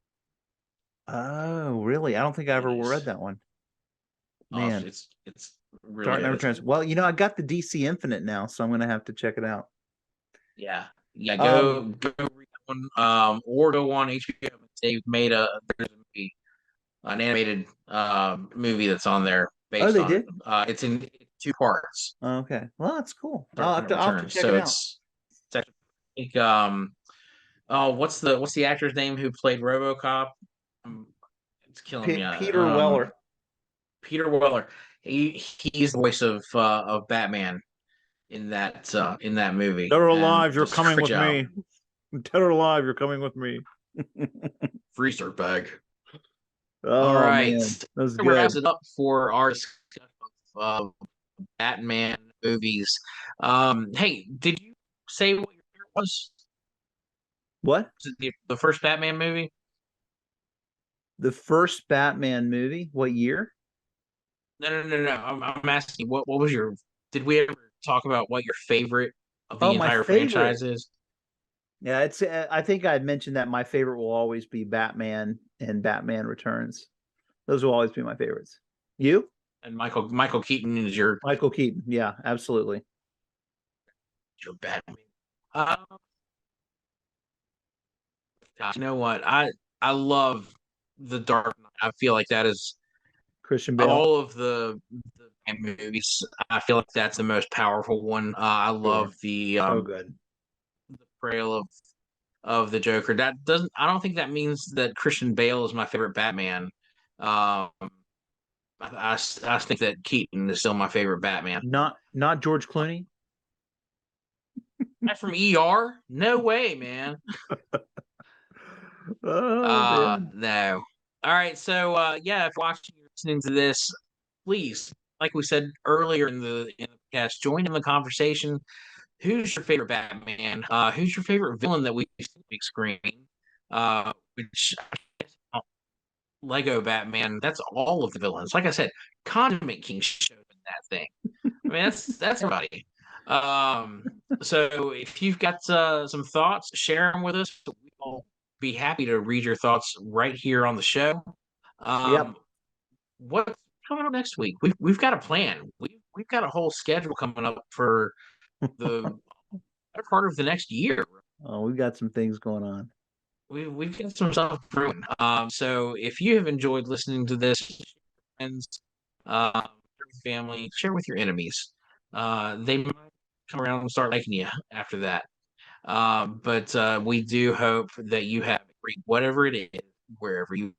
Oh, really? I don't think I ever read Yes. that one. Oh, Man, it's really Dark Knight good. Returns. Well, I got the DC Infinite now, so I'm gonna have to check it out. Yeah, yeah. Um, Go read that one, or go on HBO. They've made there's a movie, an animated movie that's on there oh, based they on it. did. It's in 2 parts. Okay, well, that's cool. Dark Knight I'll have to Returns. check it So out. it's actually like, oh, what's the actor's name who played RoboCop? Um, it's killing me. Peter Weller. Peter Weller. He's the voice of Batman in that movie, Dead or and alive, you're does a coming great with job. me. Dead or alive, you're coming with me. Freezer bag. All Oh right, man, that was that wraps good. it up for our discussion of Batman movies. Hey, did you say what your favorite was? What? Was it the first Batman movie? The first Batman movie? What year? No. I'm asking what was your? Did we ever talk about what your favorite of Oh, the my entire favorite. franchise is? Yeah, it's. I think I mentioned that my favorite will always be Batman and Batman Returns. Those will always be my favorites. You? And Michael Keaton is Michael Keaton. Yeah, absolutely. your Batman. Uh, Gosh, you know what? I love the Dark Knight. I feel like that is Christian Bale. all of the Batman movies. I feel like that's the most powerful one. I Sure. love So good. the portrayal of the Joker. That doesn't. I don't think that means that Christian Bale is my favorite Batman. Um, I think that Keaton is still my favorite Batman. Not George Clooney. That from ER? No way, man. Oh man. No. All right, so yeah, if watching or listening to this, please, like we said earlier in the cast, join in the conversation. Who's your favorite Batman? Who's your favorite villain that we've seen big screen? Which Lego Batman, that's all of the villains. Like I said, Condiment King showed in that thing. I mean, that's everybody. Um, so if you've got some thoughts, share them with us. We'll be happy to read your thoughts right here on the show. Yep. Um, what's coming up next week? We've got a plan. We've got a whole schedule coming up for the part of the next year. Oh, we've got some things going on. We've got some stuff brewing. So if you have enjoyed listening to this, friends, family, share with your enemies. They might come around and start liking you after that. But we do hope that you have a great whatever it is, wherever you